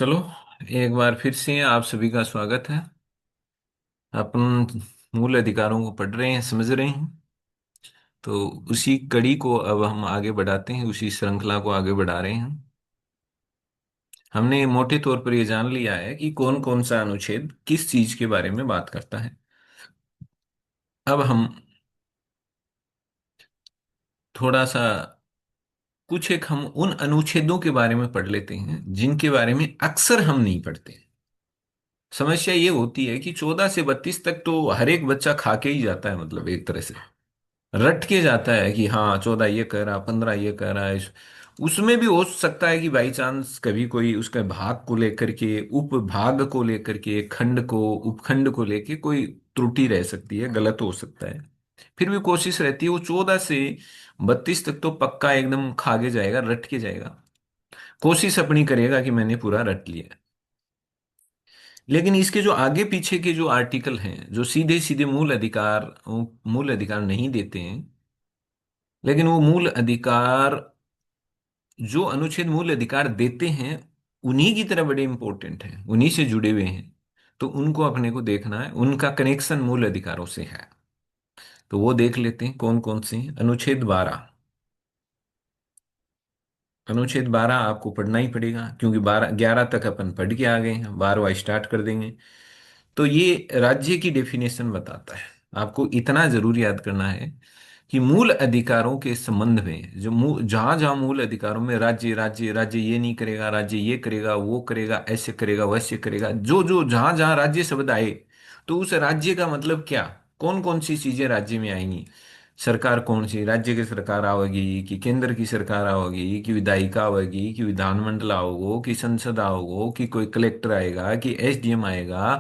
चलो, एक बार फिर से आप सभी का स्वागत है। अपन मूल अधिकारों को पढ़ रहे हैं, समझ रहे हैं। तो उसी कड़ी को अब हम आगे बढ़ाते हैं, उसी श्रृंखला को आगे बढ़ा रहे हैं। हमने मोटे तौर पर ये जान लिया है कि कौन कौन सा अनुच्छेद किस चीज के बारे में बात करता है। अब हम थोड़ा सा कुछ एक हम उन अनुच्छेदों के बारे में पढ़ लेते हैं जिनके बारे में अक्सर हम नहीं पढ़ते। समस्या ये होती है कि 14 से 32 तक तो हर एक बच्चा खा के ही जाता है, मतलब एक तरह से रट के जाता है कि हाँ 14 ये कह रहा, 15 ये कह रहा है। उसमें भी हो सकता है कि बाई चांस कभी कोई उसके भाग को लेकर के, उपभाग को लेकर के, खंड को, उपखंड को लेकर कोई त्रुटि रह सकती है, गलत हो सकता है। फिर भी कोशिश रहती है वो 14 से 32 तक तो पक्का एकदम खा के जाएगा, रट के जाएगा। कोशिश अपनी करेगा कि मैंने पूरा रट लिया। लेकिन इसके जो आगे पीछे के जो आर्टिकल हैं, जो सीधे सीधे मूल अधिकार नहीं देते हैं, लेकिन वो मूल अधिकार, जो अनुच्छेद मूल अधिकार देते हैं, उन्हीं की तरह बड़े इंपॉर्टेंट हैं, उन्हीं से जुड़े हुए हैं। तो उनको अपने को देखना है, उनका कनेक्शन मूल अधिकारों से है। तो वो देख लेते हैं कौन कौन से हैं। अनुच्छेद 12 आपको पढ़ना ही पड़ेगा, क्योंकि 12 11 तक अपन पढ़ के आ गए हैं, 12वां स्टार्ट कर देंगे। तो ये राज्य की डेफिनेशन बताता है। आपको इतना जरूर याद करना है कि मूल अधिकारों के संबंध में जहां जहां मूल अधिकारों में राज्य राज्य राज्य ये नहीं करेगा, राज्य ये करेगा, वो करेगा, ऐसे करेगा, वैसे करेगा, जो जो जहां जहां राज्य शब्द आए, तो उस राज्य का मतलब क्या, कौन कौन सी चीजें राज्य में आएंगी। सरकार कौन सी, राज्य की सरकार आओगी कि केंद्र की सरकार आओगी, कि विधायिका आओगी, कि विधानमंडल आओगो, कि संसद आओगो, कि कोई कलेक्टर आएगा, कि एसडीएम आएगा,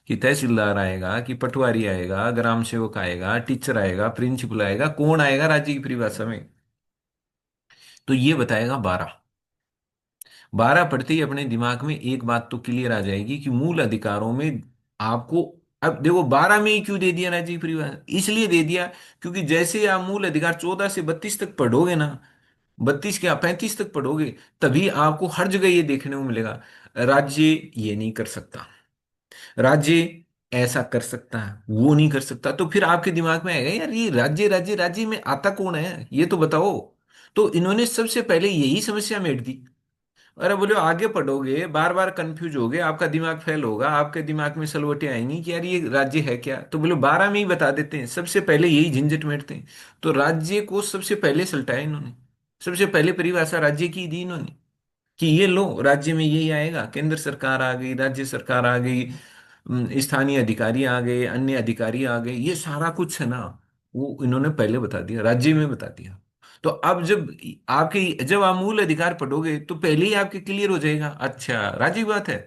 कि तहसीलदार आएगा, कि पटवारी आएगा, ग्राम सेवक आएगा, टीचर आएगा, प्रिंसिपल आएगा, कौन आएगा राज्य की परिभाषा में। तो ये बताएगा 12। 12 पढ़ते ही अपने दिमाग में एक बात तो क्लियर आ जाएगी कि मूल अधिकारों में आपको, अब देखो 12 में ही क्यों दे दिया राज्य की परिभाषा, इसलिए दे दिया क्योंकि जैसे आप मूल अधिकार 14 से 32 तक पढ़ोगे ना, 32 क्या 35 तक पढ़ोगे, तभी आपको हर जगह ये देखने को मिलेगा, राज्य ये नहीं कर सकता, राज्य ऐसा कर सकता है, वो नहीं कर सकता। तो फिर आपके दिमाग में आएगा यार, ये राज्य राज्य राज्य में आता कौन है, ये तो बताओ। तो इन्होंने सबसे पहले यही समस्या मेट दी। अरे बोले आगे पढ़ोगे बार बार कंफ्यूज होगे, आपका दिमाग फेल होगा, आपके दिमाग में सलवटें आएंगी कि यार ये राज्य है क्या, तो बोले 12 में ही बता देते हैं, सबसे पहले यही झंझट मेटते हैं। तो राज्य को सबसे पहले सल्टाया इन्होंने, सबसे पहले परिभाषा राज्य की दी इन्होंने, कि ये लो राज्य में यही आएगा, केंद्र सरकार आ गई, राज्य सरकार आ गई, स्थानीय अधिकारी आ गए, अन्य अधिकारी आ गए, ये सारा कुछ है ना, वो इन्होंने पहले बता दिया, राज्य में बता दिया। तो अब जब आप मूल अधिकार पढ़ोगे तो पहले ही आपके क्लियर हो जाएगा, अच्छा राज्य की बात है,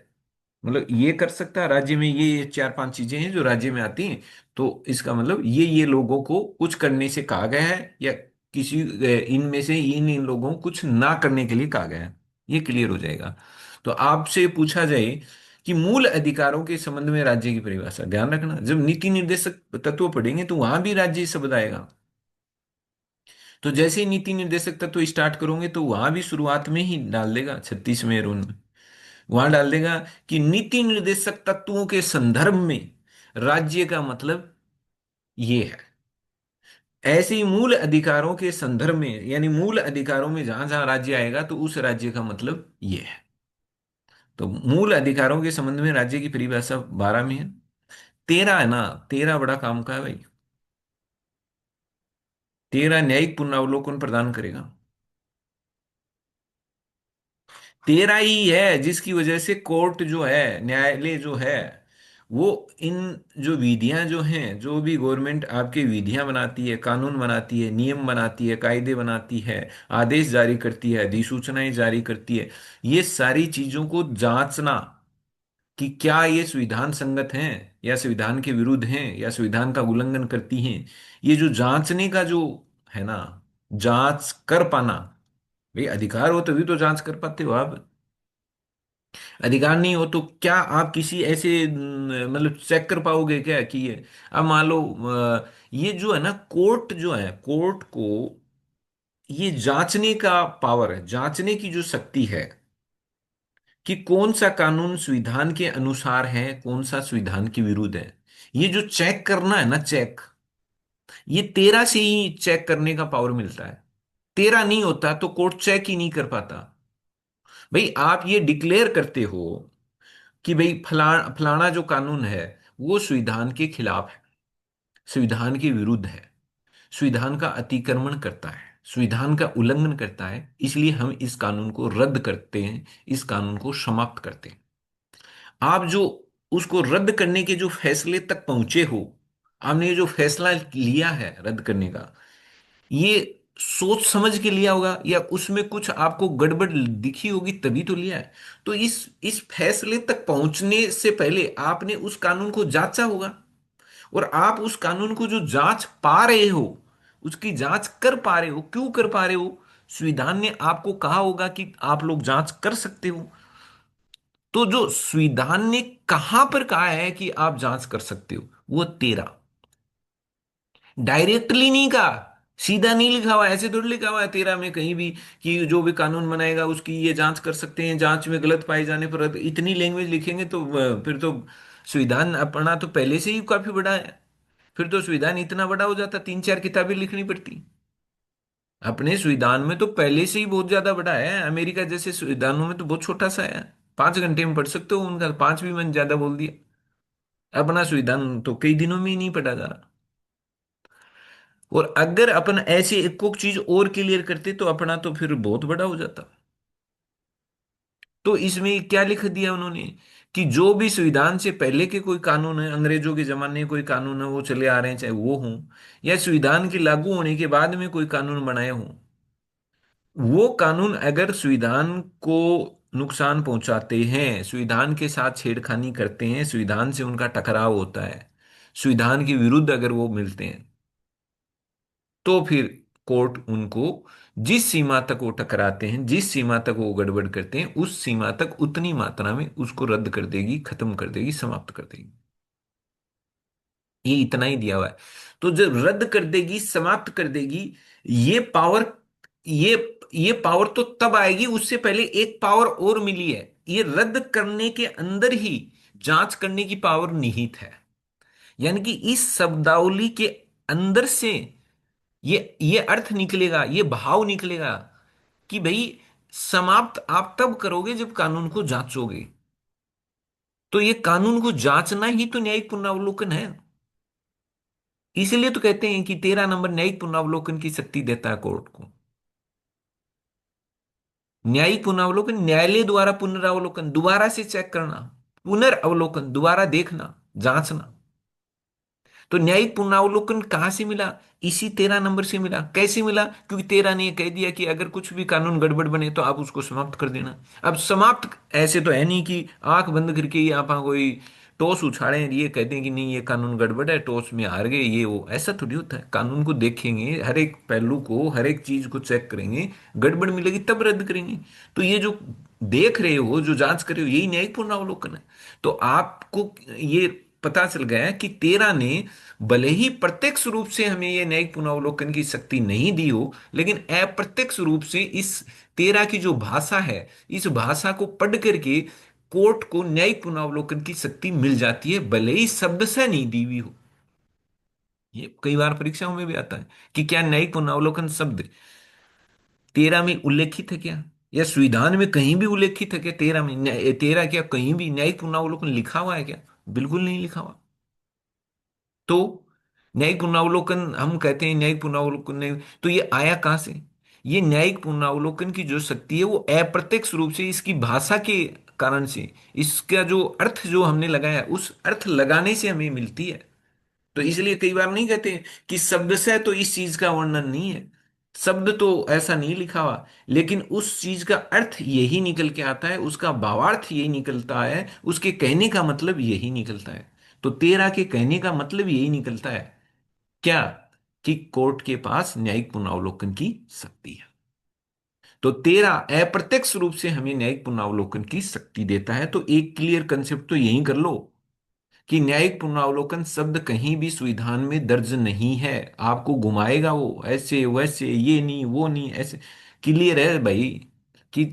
मतलब ये कर सकता है राज्य में, ये 4 5 चीजें हैं जो राज्य में आती हैं। तो इसका मतलब ये लोगों को कुछ करने से कहा गया है, या किसी इनमें से इन लोगों को कुछ ना करने के लिए कहा गया है, ये क्लियर हो जाएगा। तो आपसे पूछा जाए कि मूल अधिकारों के संबंध में राज्य की परिभाषा, ध्यान रखना जब नीति निर्देशक तत्व पढ़ेंगे तो वहां भी राज्य शब्द आएगा। तो जैसे ही नीति निर्देशक तत्व स्टार्ट करोगे तो वहां भी शुरुआत में ही डाल देगा, 36वें रूल में वहां डाल देगा कि नीति निर्देशक तत्वों के संदर्भ में राज्य का मतलब ये है। ऐसे ही मूल अधिकारों के संदर्भ में, यानी मूल अधिकारों में जहां जहां राज्य आएगा तो उस राज्य का मतलब ये है। तो मूल अधिकारों के संबंध में राज्य की परिभाषा 12 में है। 13 है ना, 13 बड़ा काम का है भाई। 13 न्यायिक पुनरावलोकन प्रदान करेगा। 13 ही है जिसकी वजह से कोर्ट जो है, न्यायालय जो है, वो इन जो विधियां जो हैं, जो भी गवर्नमेंट आपके विधियां बनाती है, कानून बनाती है, नियम बनाती है, कायदे बनाती है, आदेश जारी करती है, अधिसूचनाएं जारी करती है, ये सारी चीजों को जांचना कि क्या ये संविधान संगत हैं, या संविधान के विरुद्ध हैं, या संविधान का उल्लंघन करती हैं, ये जो जांचने का जो है ना, जांच कर पाना। भाई अधिकार हो तभी तो जांच कर पाते हो आप। अधिकार नहीं हो तो क्या आप किसी ऐसे मतलब चेक कर पाओगे क्या कि ये, अब मान लो ये जो है ना, कोर्ट जो है, कोर्ट को ये जांचने का पावर है, जांचने की जो शक्ति है, कि कौन सा कानून संविधान के अनुसार है, कौन सा संविधान के विरुद्ध है। ये जो चेक करना है ना, चेक, ये तेरा से ही चेक करने का पावर मिलता है। तेरा नहीं होता तो कोर्ट चेक ही नहीं कर पाता। भाई आप ये डिक्लेयर करते हो कि भाई फलाना जो कानून है वो संविधान के खिलाफ है, संविधान के विरुद्ध है, संविधान का अतिक्रमण करता है, संविधान का उल्लंघन करता है, इसलिए हम इस कानून को रद्द करते हैं, इस कानून को समाप्त करते हैं। आप जो उसको रद्द करने के जो फैसले तक पहुंचे हो, आपने ये जो फैसला लिया है रद्द करने का, ये सोच समझ के लिया होगा या उसमें कुछ आपको गड़बड़ दिखी होगी तभी तो लिया है। तो इस फैसले तक पहुंचने से पहले आपने उस कानून को जांचा होगा। और आप उस कानून को जो जांच पा रहे हो, उसकी जांच कर पा रहे हो, क्यों कर पा रहे हो? संविधान ने आपको कहा होगा कि आप लोग जांच कर सकते हो। तो जो संविधान ने कहां पर कहा है कि आप जांच कर सकते हो, वो तेरा डायरेक्टली नहीं कहा, सीधा नहीं लिखा हुआ, ऐसे थोड़ी लिखा हुआ है तेरा में कहीं भी कि जो भी कानून बनाएगा उसकी ये जांच कर सकते हैं, जांच में गलत पाए जाने पर। इतनी लैंग्वेज लिखेंगे तो फिर तो संविधान अपना तो पहले से ही काफी बड़ा है। फिर तो संविधान इतना बड़ा हो जाता, 3 4 किताबें लिखनी पड़ती। अपने संविधान में तो पहले से ही बहुत ज्यादा बड़ा है, अमेरिका जैसे संविधानों में तो बहुत छोटा सा है। 5 घंटे में पढ़ सकते हो उनका, पांच भी मैंने ज्यादा बोल दिया। अपना संविधान तो कई दिनों में ही नहीं पढ़ा जा रहा। और अगर अपन ऐसे एक एक चीज और क्लियर करते तो अपना तो फिर बहुत बड़ा हो जाता। तो इसमें क्या लिख दिया उन्होंने कि जो भी संविधान से पहले के कोई कानून है, अंग्रेजों के जमाने के कोई कानून है वो चले आ रहे हैं, चाहे वो हों या संविधान के लागू होने के बाद में कोई कानून बनाए हों, वो कानून अगर संविधान को नुकसान पहुंचाते हैं, संविधान के साथ छेड़खानी करते हैं, संविधान से उनका टकराव होता है, संविधान के विरुद्ध अगर वो मिलते हैं, तो फिर कोर्ट उनको जिस सीमा तक वो टकराते हैं, जिस सीमा तक वो गड़बड़ करते हैं, उस सीमा तक उतनी मात्रा में उसको रद्द कर देगी, खत्म कर देगी, समाप्त कर देगी। ये इतना ही दिया हुआ है। तो जब रद्द कर देगी, समाप्त कर देगी, ये पावर, ये ये पावर तो तब आएगी, उससे पहले एक पावर और मिली है। ये रद्द करने के अंदर ही जांच करने की पावर निहित है। यानी कि इस शब्दावली के अंदर से ये अर्थ निकलेगा, ये भाव निकलेगा कि भाई समाप्त आप तब करोगे जब कानून को जांचोगे। तो ये कानून को जांचना ही तो न्यायिक पुनरावलोकन है। इसीलिए तो कहते हैं कि 13 नंबर न्यायिक पुनरावलोकन की शक्ति देता है कोर्ट को। न्यायिक पुनरावलोकन, न्यायालय द्वारा पुनरावलोकन, दोबारा से चेक करना, पुनर्अवलोकन, दोबारा देखना, जांचना। तो न्यायिक पुनरावलोकन कहां से मिला? इसी 13 नंबर से मिला। कैसे मिला? क्योंकि 13 ने यह कह दिया कि अगर कुछ भी कानून गड़बड़ बने तो आप उसको समाप्त कर देना। अब समाप्त ऐसे तो है नहीं कि आंख बंद करके ही आप कोई टॉस उछाड़े ये कहते हैं कि नहीं ये कानून गड़बड़ है, टॉस में हार गए, ये वो, ऐसा थोड़ी होता है। कानून को देखेंगे, हर एक पहलू को, हर एक चीज को चेक करेंगे, गड़बड़ मिलेगी तब रद्द करेंगे। तो ये जो देख रहे हो, जो जांच कर रहे हो, यही न्यायिक पुनरावलोकन है। तो आपको ये पता चल गया है कि 13 ने भले ही प्रत्यक्ष रूप से हमें यह न्यायिक पुनरावलोकन की शक्ति नहीं दी हो, लेकिन अप्रत्यक्ष रूप से इस 13 की जो भाषा है, इस भाषा को पढ़ करके कोर्ट को न्यायिक पुनरावलोकन की शक्ति मिल जाती है, भले ही शब्द से नहीं दी हुई हो। ये कई बार परीक्षाओं में भी आता है कि क्या न्यायिक पुनरावलोकन शब्द 13 में उल्लेखित है क्या, या संविधान में कहीं भी उल्लेखित है क्या? 13 में 13 क्या कहीं भी न्यायिक पुनरावलोकन लिखा हुआ है क्या? बिल्कुल नहीं लिखा हुआ। तो न्यायिक पुनरावलोकन, हम कहते हैं न्यायिक पुनरावलोकन नहीं, तो ये आया कहां से? ये न्यायिक पुनरावलोकन की जो शक्ति है वो अप्रत्यक्ष रूप से इसकी भाषा के कारण से, इसका जो अर्थ जो हमने लगाया उस अर्थ लगाने से हमें मिलती है। तो इसलिए कई बार नहीं कहते कि शब्द से तो इस चीज का वर्णन नहीं है, शब्द तो ऐसा नहीं लिखा हुआ, लेकिन उस चीज का अर्थ यही निकल के आता है, उसका भावार्थ यही निकलता है, उसके कहने का मतलब यही निकलता है। तो 13 के कहने का मतलब यही निकलता है क्या? कि कोर्ट के पास न्यायिक पुनरावलोकन की शक्ति है। तो 13 अप्रत्यक्ष रूप से हमें न्यायिक पुनरावलोकन की शक्ति देता है। तो एक क्लियर कंसेप्ट तो यही कर लो कि न्यायिक पुनरावलोकन शब्द कहीं भी संविधान में दर्ज नहीं है। आपको घुमाएगा वो ऐसे वैसे, ये नहीं वो नहीं, ऐसे। क्लियर है भाई? कि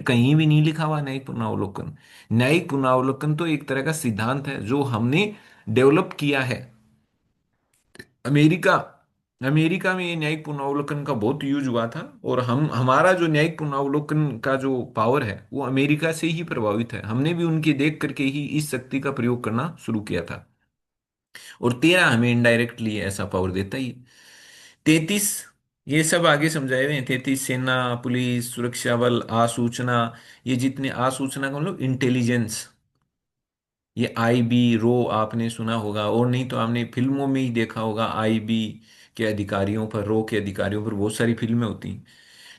कहीं भी नहीं लिखा हुआ न्यायिक पुनरावलोकन। न्यायिक पुनरावलोकन तो एक तरह का सिद्धांत है जो हमने डेवलप किया है। अमेरिका अमेरिका में ये न्यायिक पुनरावलोकन का बहुत यूज हुआ था, और हम हमारा जो न्यायिक पुनरावलोकन का जो पावर है वो अमेरिका से ही प्रभावित है। हमने भी उनकी देख करके ही इस शक्ति का प्रयोग करना शुरू किया था, और 13 हमें इनडायरेक्टली ऐसा पावर देता ही। 33, ये सब आगे समझाए हुए हैं। 33 सेना, पुलिस, सुरक्षा बल, आसूचना। ये जितने आसूचना का मतलब इंटेलिजेंस, ये आईबी, रो आपने सुना होगा, और नहीं तो आपने फिल्मों में ही देखा होगा। आईबी के अधिकारियों पर, रो के अधिकारियों पर बहुत सारी फिल्में होती हैं।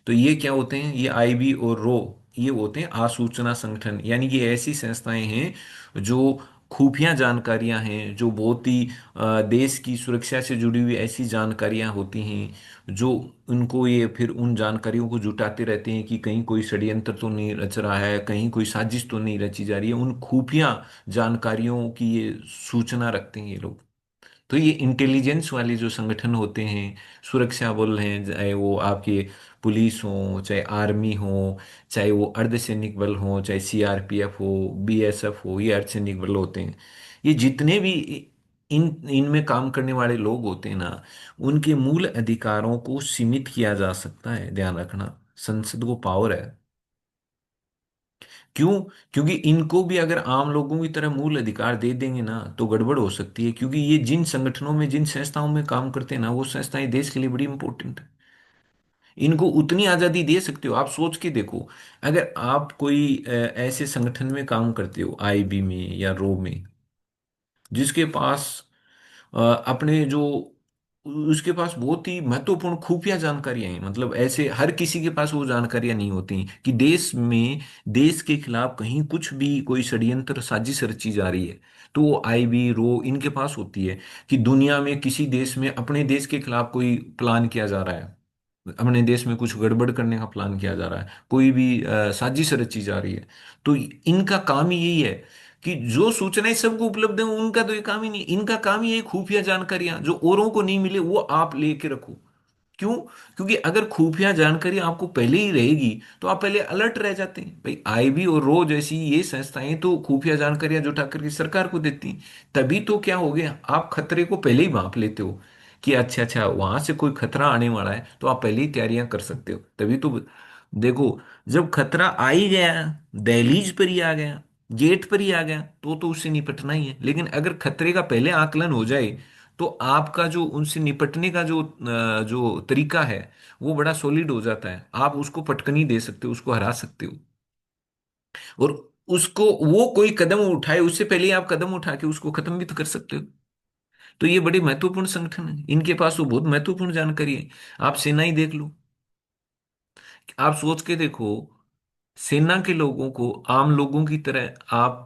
तो ये क्या होते हैं, ये आईबी और रो, ये होते हैं आसूचना संगठन। यानी कि ऐसी संस्थाएं हैं जो खुफिया जानकारियां हैं, जो बहुत ही देश की सुरक्षा से जुड़ी हुई ऐसी जानकारियां होती हैं, जो उनको ये फिर उन जानकारियों को जुटाते रहते हैं कि कहीं कोई षड्यंत्र तो नहीं रच रहा है, कहीं कोई साजिश तो नहीं रची जा रही है। उन खुफिया जानकारियों की ये सूचना रखते हैं ये लोग। तो ये इंटेलिजेंस वाले जो संगठन होते हैं, सुरक्षा बल हैं, चाहे वो आपके पुलिस हो, चाहे आर्मी हो, चाहे वो अर्धसैनिक बल हो, चाहे सीआरपीएफ हो, बीएसएफ हो, ये अर्धसैनिक बल होते हैं। ये जितने भी इन इनमें काम करने वाले लोग होते हैं ना, उनके मूल अधिकारों को सीमित किया जा सकता है, ध्यान रखना। संसद को पावर है। क्यों? क्योंकि इनको भी अगर आम लोगों की तरह मूल अधिकार दे देंगे ना तो गड़बड़ हो सकती है, क्योंकि ये जिन संगठनों में, जिन संस्थाओं में काम करते हैं ना, वो संस्थाएं देश के लिए बड़ी इंपॉर्टेंट है। इनको उतनी आजादी दे सकते हो, आप सोच के देखो। अगर आप कोई ऐसे संगठन में काम करते हो, आईबी में या रो में, जिसके पास अपने जो उसके पास बहुत ही महत्वपूर्ण खुफिया जानकारियां हैं, मतलब ऐसे हर किसी के पास वो जानकारियां नहीं होती कि देश में, देश के खिलाफ कहीं कुछ भी कोई षड्यंत्र साजिश रची जा रही है, तो वो आईबी रो इनके पास होती है। कि दुनिया में किसी देश में अपने देश के खिलाफ कोई प्लान किया जा रहा है, अपने देश में कुछ गड़बड़ करने का प्लान किया जा रहा है, कोई भी साजिश रची जा रही है, तो इनका काम ही यही है कि जो सूचनाएं सबको उपलब्ध है, उनका तो ये काम ही नहीं। इनका काम ही है खुफिया जानकारियां जो औरों को नहीं मिले वो आप लेके रखो। क्यों? क्योंकि अगर खुफिया जानकारी आपको पहले ही रहेगी तो आप पहले अलर्ट रह जाते हैं। भाई आईबी और रो जैसी ये संस्थाएं तो खुफिया जानकारियां जुटा करके सरकार को देती हैं। तभी तो क्या हो गया, आप खतरे को पहले ही भांप लेते हो कि अच्छा अच्छा वहां से कोई खतरा आने वाला है, तो आप पहले ही तैयारियां कर सकते हो। तभी तो देखो, जब खतरा आ ही गया, दहलीज पर ही आ गया, गेट पर ही आ गया, तो उससे निपटना ही है। लेकिन अगर खतरे का पहले आकलन हो जाए तो आपका जो उनसे निपटने का जो तरीका है वो बड़ा सॉलिड हो जाता है। आप उसको पटकनी दे सकते हो, उसको हरा सकते हो। और उसको, वो कोई कदम उठाए उससे पहले ही आप कदम उठा के उसको खत्म भी तो कर सकते हो। तो ये बड़े महत्वपूर्ण संगठन है, इनके पास वो बहुत महत्वपूर्ण जानकारी है। आप सेना ही देख लो, आप सोच के देखो, सेना के लोगों को आम लोगों की तरह आप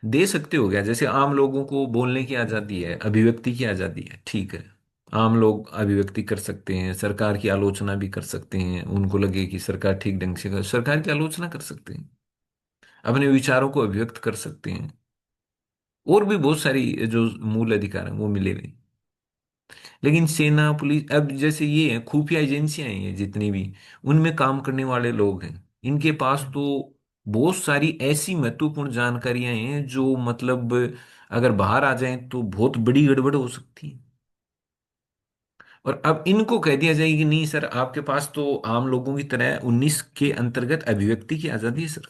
दे सकते हो क्या? जैसे आम लोगों को बोलने की आजादी है, अभिव्यक्ति की आजादी है, ठीक है। आम लोग अभिव्यक्ति कर सकते हैं, सरकार की आलोचना भी कर सकते हैं, उनको लगे कि सरकार ठीक ढंग से कर, सरकार की आलोचना कर सकते हैं, अपने विचारों को अभिव्यक्त कर सकते हैं। और भी बहुत सारी जो मूल अधिकार हैं वो मिले हुए हैं। लेकिन सेना, पुलिस, अब जैसे ये है खुफिया एजेंसियां हैं, ये जितनी भी उनमें काम करने वाले लोग हैं, इनके पास तो बहुत सारी ऐसी महत्वपूर्ण जानकारियां हैं जो मतलब अगर बाहर आ जाएं तो बहुत बड़ी गड़बड़ हो सकती है। और अब इनको कह दिया जाए कि नहीं सर, आपके पास तो आम लोगों की तरह 19 के अंतर्गत अभिव्यक्ति की आजादी है सर।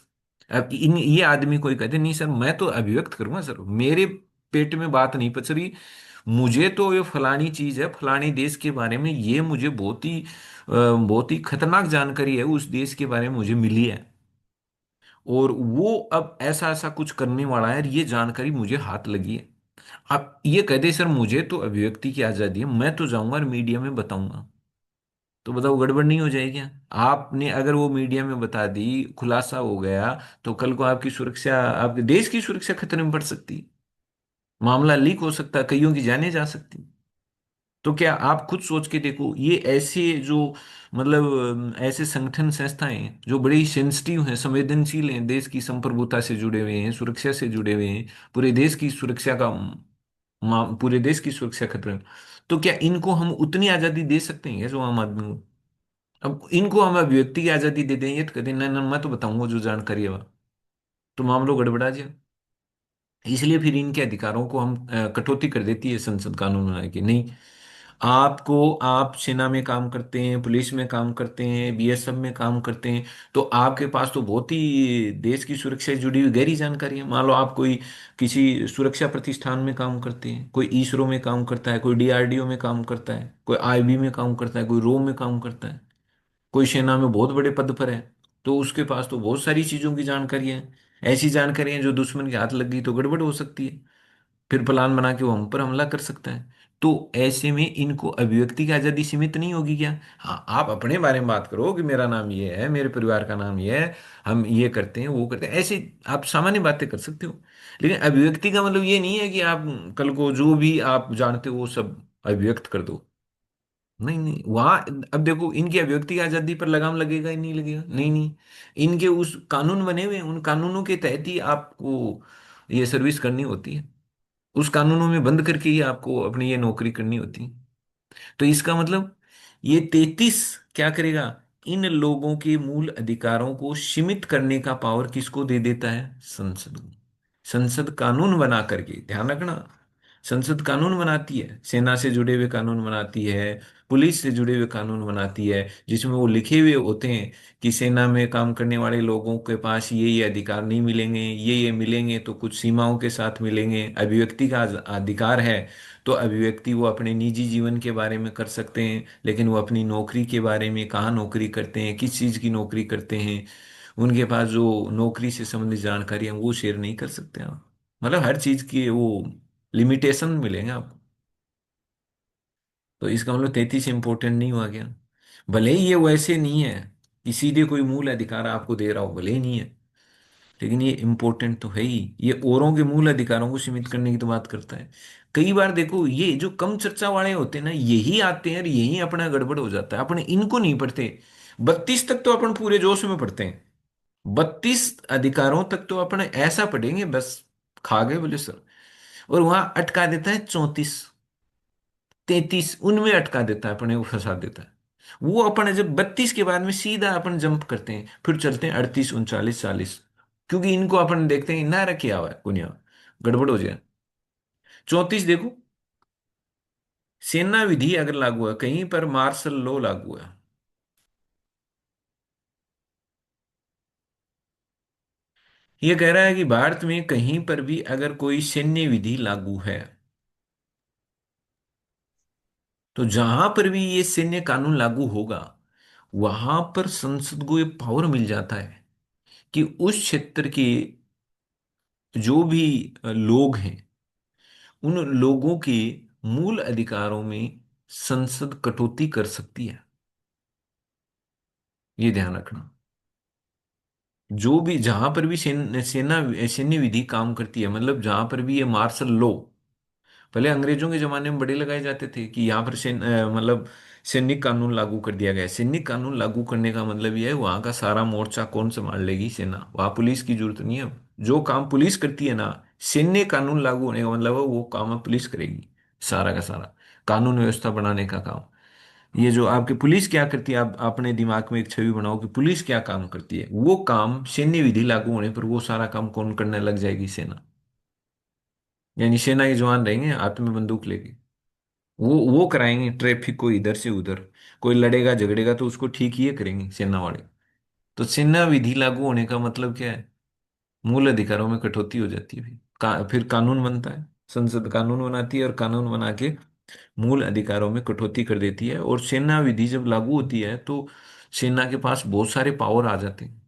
अब इन ये आदमी कोई कहते नहीं सर मैं तो अभिव्यक्त करूंगा सर, मेरे पेट में बात नहीं पच रही, मुझे तो ये फलानी चीज है, फलानी देश के बारे में ये मुझे बहुत ही खतरनाक जानकारी है, उस देश के बारे में मुझे मिली है, और वो अब ऐसा ऐसा कुछ करने वाला है, और ये जानकारी मुझे हाथ लगी है। आप ये कहते सर मुझे तो अभिव्यक्ति की आजादी है, मैं तो जाऊंगा और मीडिया में बताऊंगा, तो बताओ गड़बड़ नहीं हो जाएगी क्या? आपने अगर वो मीडिया में बता दी, खुलासा हो गया, तो कल को आपकी सुरक्षा, आपके देश की सुरक्षा खतरे में पड़ सकती है, मामला लीक हो सकता है, कईयों की जानें जा सकती। तो क्या आप खुद सोच के देखो, ये ऐसे जो मतलब ऐसे संगठन संस्थाएं जो बड़ी सेंसिटिव हैं, संवेदनशील हैं, देश की संप्रभुता से जुड़े हुए हैं, सुरक्षा से जुड़े हुए हैं, पूरे देश की सुरक्षा का पूरे देश की सुरक्षा खतरे में, तो क्या इनको हम उतनी आजादी दे सकते हैं क्या जो आम आदमी को? अब इनको हम अभिव्यक्ति की आजादी दे दें, ये तो कहते हैं, नहीं नहीं, मैं तो बताऊंगा जो जानकारी है वह, तो मामलो गड़बड़ा जाए। इसलिए फिर इनके अधिकारों को हम कटौती कर देती है संसद कानून बना के। नहीं, आपको, आप सेना में काम करते हैं, पुलिस में काम करते हैं, बीएसएफ में काम करते हैं, तो आपके पास तो बहुत ही देश की सुरक्षा से जुड़ी हुई गहरी जानकारी है। मान लो आप कोई किसी सुरक्षा प्रतिष्ठान में काम करते हैं, कोई इसरो में काम करता है, कोई डीआरडीओ में काम करता है, कोई आईबी में काम करता है, कोई रो में काम करता है, कोई सेना में बहुत बड़े पद पर है, तो उसके पास तो बहुत सारी चीजों की जानकारी है। ऐसी जानकारी है जो दुश्मन के हाथ लग गई तो गड़बड़ हो सकती है, फिर प्लान बना के वो हम पर हमला कर सकता है। तो ऐसे में इनको अभिव्यक्ति की आजादी सीमित नहीं होगी क्या? हाँ, आप अपने बारे में बात करो कि मेरा नाम ये है, मेरे परिवार का नाम ये है, हम ये करते हैं वो करते हैं, ऐसे आप सामान्य बातें कर सकते हो। लेकिन अभिव्यक्ति का मतलब ये नहीं है कि आप कल को जो भी आप जानते हो वो सब अभिव्यक्त कर दो। नहीं नहीं, वहां अब देखो, इनकी अभिव्यक्ति की आजादी पर लगाम लगेगा ही नहीं लगेगा? नहीं नहीं, इनके उस कानून बने हुए हैं, उन कानूनों के तहत ही आपको ये सर्विस करनी होती है, उस कानूनों में बंद करके ही आपको अपनी ये नौकरी करनी होती है। तो इसका मतलब ये 33 क्या करेगा, इन लोगों के मूल अधिकारों को सीमित करने का पावर किसको दे देता है? संसद को। संसद कानून बना करके, ध्यान रखना, संसद कानून बनाती है, सेना से जुड़े हुए कानून बनाती है, पुलिस से जुड़े हुए कानून बनाती है, जिसमें वो लिखे हुए होते हैं कि सेना में काम करने वाले लोगों के पास ये अधिकार नहीं मिलेंगे, ये मिलेंगे तो कुछ सीमाओं के साथ मिलेंगे। अभिव्यक्ति का अधिकार है, तो अभिव्यक्ति वो अपने निजी जीवन के बारे में कर सकते हैं, लेकिन वो अपनी नौकरी के बारे में, कहाँ नौकरी करते हैं, किस चीज़ की नौकरी करते हैं, उनके पास जो नौकरी से संबंधित जानकारी है वो शेयर नहीं कर सकते आप। मतलब हर चीज़ की वो लिमिटेशन मिलेंगे आपको। तो इसका मतलब 33 इंपॉर्टेंट नहीं हुआ क्या? भले ही ये वैसे नहीं है कि सीधे कोई मूल अधिकार आपको दे रहा हो, भले ही नहीं है, लेकिन ये इंपॉर्टेंट तो है ही। ये औरों के मूल अधिकारों को सीमित करने की तो बात करता है। कई बार देखो, ये जो कम चर्चा वाले होते हैं ना, यही आते हैं और यही अपना गड़बड़ हो जाता है, अपने इनको नहीं पढ़ते। 32 तक तो अपन पूरे जोश में पढ़ते हैं, 32 अधिकारों तक तो अपन ऐसा पढ़ेंगे बस, खा गए बोले सर। और वहां अटका देता है 34, 33, उनमें अटका देता है, अपने को फंसा देता है। वो अपन जब 32 के बाद में सीधा अपन जंप करते हैं, फिर चलते हैं 38, 39, 40, क्योंकि इनको अपन देखते हैं ना रखा हुआ है कुनिया, गड़बड़ हो जाए। 34 देखो, सेना विधि अगर लागू है कहीं पर, मार्शल लॉ लागू है। ये कह रहा है कि भारत में कहीं पर भी अगर कोई सैन्य विधि लागू है, तो जहां पर भी ये सैन्य कानून लागू होगा, वहां पर संसद को ये पावर मिल जाता है कि उस क्षेत्र के जो भी लोग हैं, उन लोगों के मूल अधिकारों में संसद कटौती कर सकती है। ये ध्यान रखना, जो भी जहां पर भी सेना सैन्य विधि काम करती है, मतलब जहां पर भी ये मार्शल लॉ, पहले अंग्रेजों के जमाने में बड़े लगाए जाते थे कि यहाँ पर मतलब सैनिक कानून लागू कर दिया गया है। सैनिक कानून लागू करने का मतलब यह है वहां का सारा मोर्चा कौन संभाल लेगी? सेना। वहां पुलिस की जरूरत नहीं है। जो काम पुलिस करती है ना, सैन्य कानून लागू होने का मतलब है वो काम है पुलिस करेगी, सारा का सारा कानून व्यवस्था बनाने का काम। ये जो आपकी पुलिस क्या करती है, आप अपने दिमाग में एक छवि बनाओ कि पुलिस क्या काम करती है, वो काम सैन्य विधि लागू होने पर वो सारा काम कौन करने लग जाएगी? सेना। यानी सेना के जवान रहेंगे हाथ में बंदूक लेके, वो कराएंगे ट्रैफिक को इधर से उधर। कोई लड़ेगा झगड़ेगा तो उसको ठीक ये करेंगे सेना वाले। तो सेना विधि लागू होने का मतलब क्या है? मूल अधिकारों में कटौती हो जाती है। फिर कानून बनता है, संसद कानून बनाती है और कानून बना के मूल अधिकारों में कटौती कर देती है। और सेना विधि जब लागू होती है तो सेना के पास बहुत सारे पावर आ जाते हैं।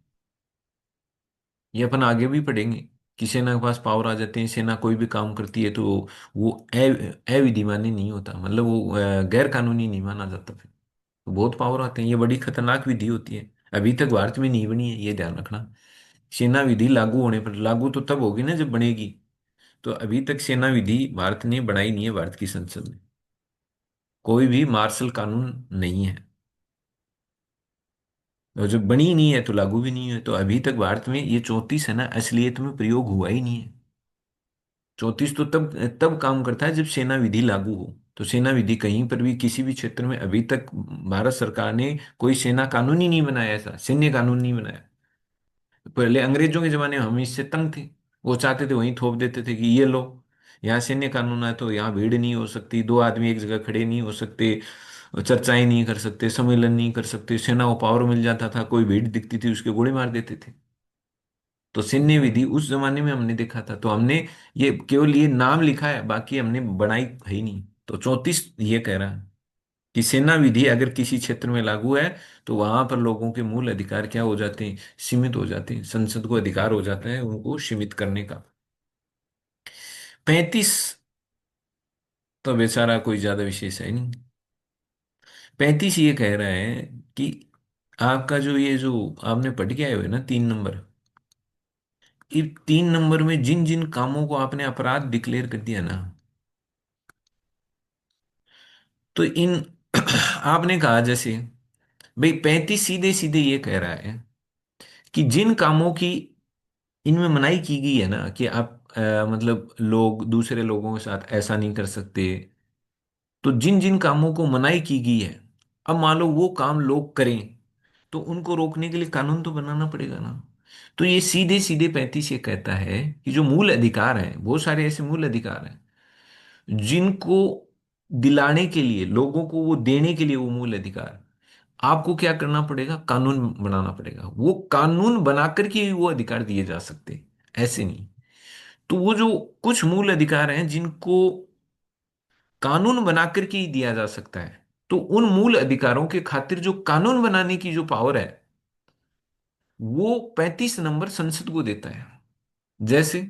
ये अपन आगे भी पढ़ेंगे कि सेना के पास पावर आ जाते हैं, सेना कोई भी काम करती है तो वो अविधिमान्य नहीं होता, मतलब वो गैर कानूनी नहीं माना जाता। फिर तो बहुत पावर आते हैं, ये बड़ी खतरनाक विधि होती है। अभी तक भारत में नहीं बनी है, ये ध्यान रखना। सेना विधि लागू होने पर, लागू तो तब होगी ना जब बनेगी, तो अभी तक सेना विधि भारत ने बनाई नहीं है, भारत की संसद में कोई भी मार्शल कानून नहीं है। और जब बनी ही नहीं है तो लागू भी नहीं है। तो अभी तक भारत में ये 34 है ना, असलियत में प्रयोग हुआ ही नहीं है। 34 तो तब तब काम करता है जब सेना विधि लागू हो। तो सेना विधि कहीं पर भी किसी भी क्षेत्र में अभी तक भारत सरकार ने कोई सेना कानून ही नहीं बनाया, ऐसा सैन्य कानून नहीं बनाया। पहले अंग्रेजों के जमाने में हम इससे तंग थे, वो चाहते थे वहीं थोप देते थे कि ये लो, यहाँ सैन्य कानून है तो यहाँ भीड़ नहीं हो सकती, दो आदमी एक जगह खड़े नहीं हो सकते, चर्चाएं नहीं कर सकते, सम्मेलन नहीं कर सकते, सेना को पावर मिल जाता था, कोई भीड़ दिखती थी उसके गोली मार देते थे। तो सैन्य विधि उस जमाने में हमने देखा था, तो हमने ये केवल ये नाम लिखा है, बाकी हमने बनाई है ही नहीं। तो 34 ये कह रहा है कि सेना विधि अगर किसी क्षेत्र में लागू है तो वहां पर लोगों के मूल अधिकार क्या हो जाते हैं, सीमित हो जाते हैं, संसद को अधिकार हो जाता है उनको सीमित करने का। 35 तो बेचारा कोई ज्यादा विशेष है नहीं। 35 ये कह रहा है कि आपका जो ये जो आपने पढ़ के आए हुए ना 3 नंबर, इस 3 नंबर में जिन जिन कामों को आपने अपराध डिक्लेयर कर दिया ना, तो इन आपने कहा जैसे, भाई 35 सीधे सीधे ये कह रहा है कि जिन कामों की इनमें मनाही की गई है ना कि आप मतलब लोग दूसरे लोगों के साथ ऐसा नहीं कर सकते, तो जिन जिन कामों को मनाही की गई है, अब मान लो वो काम लोग करें तो उनको रोकने के लिए कानून तो बनाना पड़ेगा ना। तो ये सीधे सीधे 35 ये कहता है कि जो मूल अधिकार हैं, बहुत सारे ऐसे मूल अधिकार हैं जिनको दिलाने के लिए, लोगों को वो देने के लिए, वो मूल अधिकार आपको क्या करना पड़ेगा, कानून बनाना पड़ेगा। वो कानून बनाकर के ही वो अधिकार दिए जा सकते, ऐसे नहीं। तो वो जो कुछ मूल अधिकार हैं जिनको कानून बनाकर के ही दिया जा सकता है, तो उन मूल अधिकारों के खातिर जो कानून बनाने की जो पावर है, वो 35 नंबर संसद को देता है। जैसे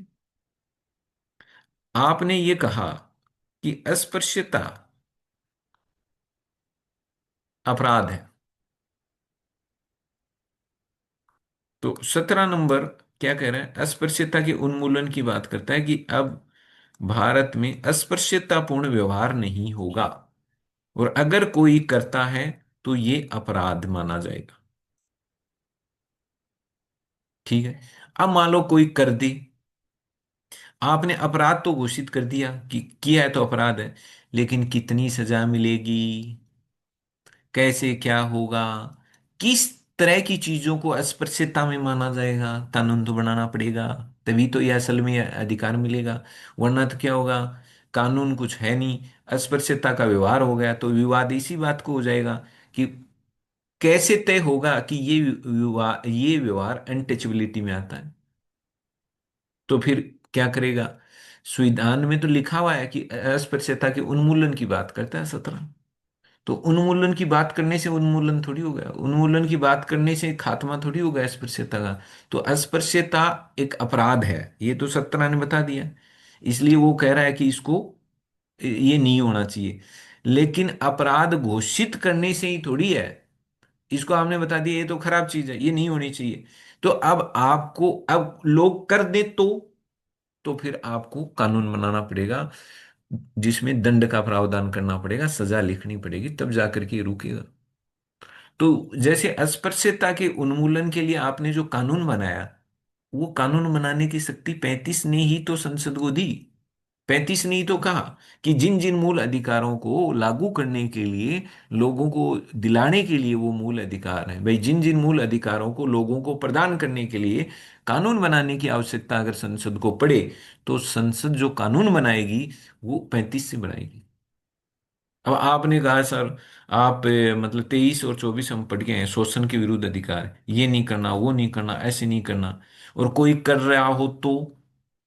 आपने ये कहा कि अस्पृश्यता अपराध है, तो 17 नंबर क्या कह रहा है, अस्पृश्यता के उन्मूलन की बात करता है कि अब भारत में अस्पृश्यतापूर्ण व्यवहार नहीं होगा, और अगर कोई करता है तो ये अपराध माना जाएगा। ठीक है। अब मान लो कोई कर दे, आपने अपराध तो घोषित कर दिया कि किया है तो अपराध है, लेकिन कितनी सजा मिलेगी, कैसे क्या होगा, किस तरह की चीजों को अस्पृश्यता में माना जाएगा, कानून तो बनाना पड़ेगा, तभी तो ये असल में अधिकार मिलेगा। वरना तो क्या होगा, कानून कुछ है नहीं, अस्पृश्यता का व्यवहार हो गया, तो विवाद इसी बात को हो जाएगा कि कैसे तय होगा कि ये व्यवहार अनटचेबिलिटी में आता है। तो फिर क्या करेगा, संविधान में तो लिखा हुआ है कि अस्पृश्यता के उन्मूलन की बात करता है 17। तो उन्मूलन की बात करने से उन्मूलन थोड़ी हो गया, उन्मूलन की बात करने से खात्मा थोड़ी हो गया अस्पृश्यता का। तो अस्पृश्यता एक अपराध है, ये तो 17 ने बता दिया, इसलिए वो कह रहा है कि इसको ये नहीं होना चाहिए। लेकिन अपराध घोषित करने से ही थोड़ी है, इसको आपने बता दिया ये तो खराब चीज है, ये नहीं होनी चाहिए, तो अब आपको अब लोग कर दे तो फिर आपको कानून बनाना पड़ेगा जिसमें दंड का प्रावधान करना पड़ेगा, सजा लिखनी पड़ेगी, तब जाकर के ये रुकेगा। तो जैसे अस्पृश्यता के उन्मूलन के लिए आपने जो कानून बनाया, वो कानून बनाने की शक्ति 35 ने ही तो संसद को दी। 35 ने ही तो कहा कि जिन जिन मूल अधिकारों को लागू करने के लिए, लोगों को दिलाने के लिए वो मूल अधिकार हैं, भाई जिन जिन मूल अधिकारों को लोगों को प्रदान करने के लिए कानून बनाने की आवश्यकता अगर संसद को पड़े, तो संसद जो कानून बनाएगी वो 35 से बनाएगी। अब आपने कहा सर, आप मतलब 23 और 24 हम पढ़ के हैं, शोषण के विरुद्ध अधिकार, ये नहीं करना, वो नहीं करना, ऐसे नहीं करना, और कोई कर रहा हो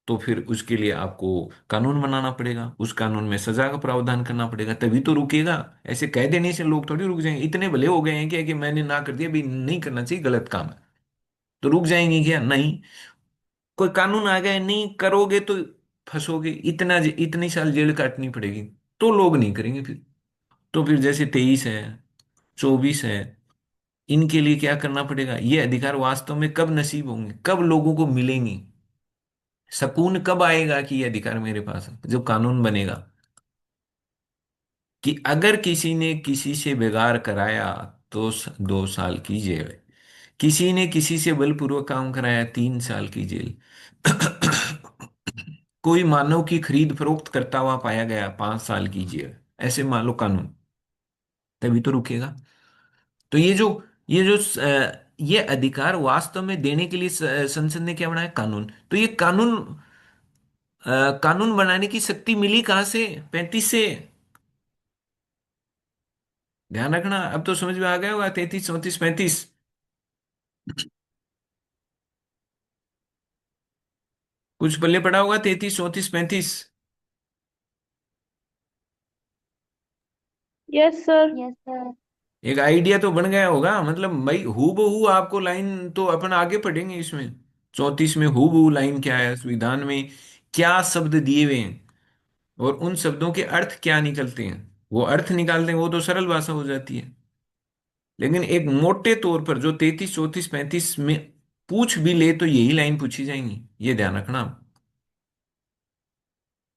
तो फिर उसके लिए आपको कानून बनाना पड़ेगा, उस कानून में सजा का प्रावधान करना पड़ेगा, तभी तो रुकेगा। ऐसे कह देने से लोग थोड़ी रुक जाएंगे, इतने भले हो गए हैं क्या कि मैंने ना कर दिया, भी नहीं करना चाहिए, गलत काम है, तो रुक जाएंगे क्या, नहीं। कोई कानून आ गया, नहीं करोगे तो फंसोगे, इतनी साल जेल काटनी पड़ेगी, तो लोग नहीं करेंगे फिर। तो फिर जैसे 23 है, 24 है, इनके लिए क्या करना पड़ेगा, ये अधिकार वास्तव में कब नसीब होंगे, कब लोगों को मिलेंगे, सुकून कब आएगा कि ये अधिकार मेरे पास है, जो कानून बनेगा कि अगर किसी ने किसी से व्यवहार कराया तो 2 साल की जेल, किसी ने किसी से बलपूर्वक काम कराया 3 साल की जेल, कोई मानव की खरीद फरोख्त करता हुआ पाया गया 5 साल की जेल। ऐसे मान लो कानून, तभी तो रुकेगा। तो ये अधिकार वास्तव में देने के लिए संसद ने क्या बनाया, कानून। तो ये कानून, कानून बनाने की शक्ति मिली कहां से, 35 से। ध्यान रखना, अब तो समझ में आ गया होगा, 33, 34, 35। कुछ पल्ले पड़ा होगा, 33, 34, 35। Yes sir. Yes sir. एक आइडिया तो बन गया होगा, मतलब भाई हू बहू आपको लाइन तो अपन आगे पढ़ेंगे इसमें। 34 में हू बहू लाइन क्या है, संविधान में क्या शब्द दिए हुए हैं और उन शब्दों के अर्थ क्या निकलते हैं, वो अर्थ निकालते हैं, वो तो सरल भाषा हो जाती है। लेकिन एक मोटे तौर पर जो 33, 34, 35 में पूछ भी ले तो यही लाइन पूछी जाएंगी, ये ध्यान रखना आप।